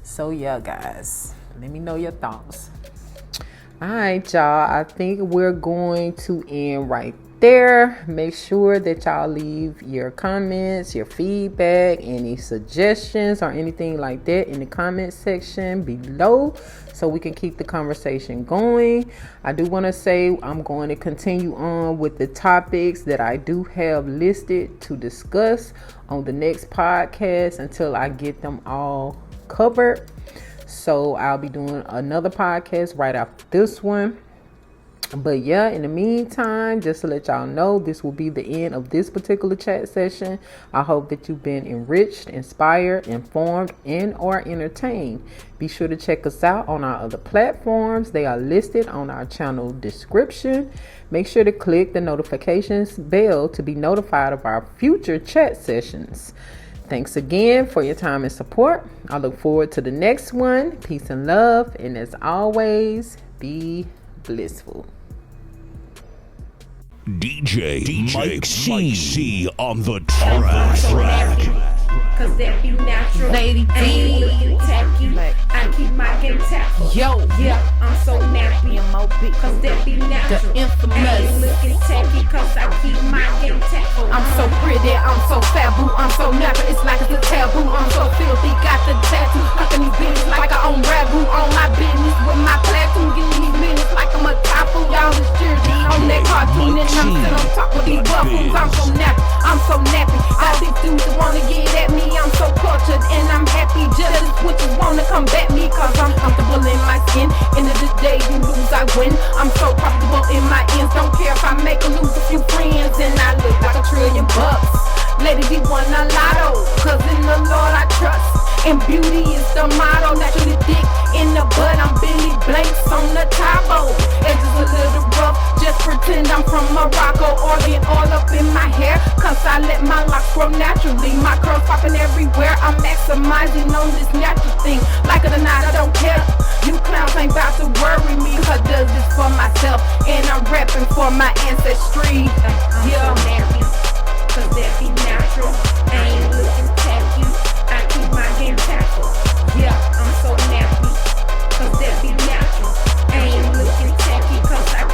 So yeah, guys, let me know your thoughts. All right, y'all, I think we're going to end right there. Make sure that y'all leave your comments, your feedback, any suggestions or anything like that in the comment section below so we can keep the conversation going. I do want to say I'm going to continue on with the topics that I do have listed to discuss on the next podcast until I get them all covered. So I'll be doing another podcast right after this one. But yeah, in the meantime, just to let y'all know, this will be the end of this particular chat session. I hope that you've been enriched, inspired, informed, and or entertained. Be sure to check us out on our other platforms. They are listed on our channel description. Make sure to click the notifications bell to be notified of our future chat sessions. Thanks again for your time and support. I look forward to the next one. Peace and love. And as always, be blissful. DJ Mike C on the track. Cause that be natural. Lady D. Ain't looking tacky. I keep my game tactful. Yo, Yeah, I'm so nappy. Cause that be the natural. infamous. Ain't looking tacky. Cause I keep my game tactful. I'm so pretty, I'm so fabu, I'm so natural, it's like it's a taboo. I'm so filthy, got the tattoo, cooking these bitches like I own ragu. On my business with my platoon, getting these minutes like I'm a typhoon. Y'all is children on that cartoon, and I'm still on top of these buffoons. I'm so nappy, I'm so nappy. All these dudes that wanna get at me, I'm so cultured and I'm happy. Jealous switches wanna combat me, cause I'm comfortable in my skin. End of the day, you lose, I win. I'm so profitable in my ends, don't care if I make or lose a few friends, and I look like $1 trillion. Lady D won a lotto, cause in the Lord I trust, and beauty is the motto. Naturally thick in the butt, I'm Billy Blanks on the Tabo. Edges a little rough, just pretend I'm from Morocco. Organ all up in my hair, cause I let my locks grow naturally. My curls popping everywhere, I'm maximizing on this natural thing. Like it or not, I don't care. You clowns ain't about to worry me, cause I does this for myself, and I'm repping for my ancestry. Yeah. Cause that be natural. I ain't looking tacky. I keep my game tactful. Yeah, I'm so nappy. Cause that be natural. I ain't looking tacky. Cause I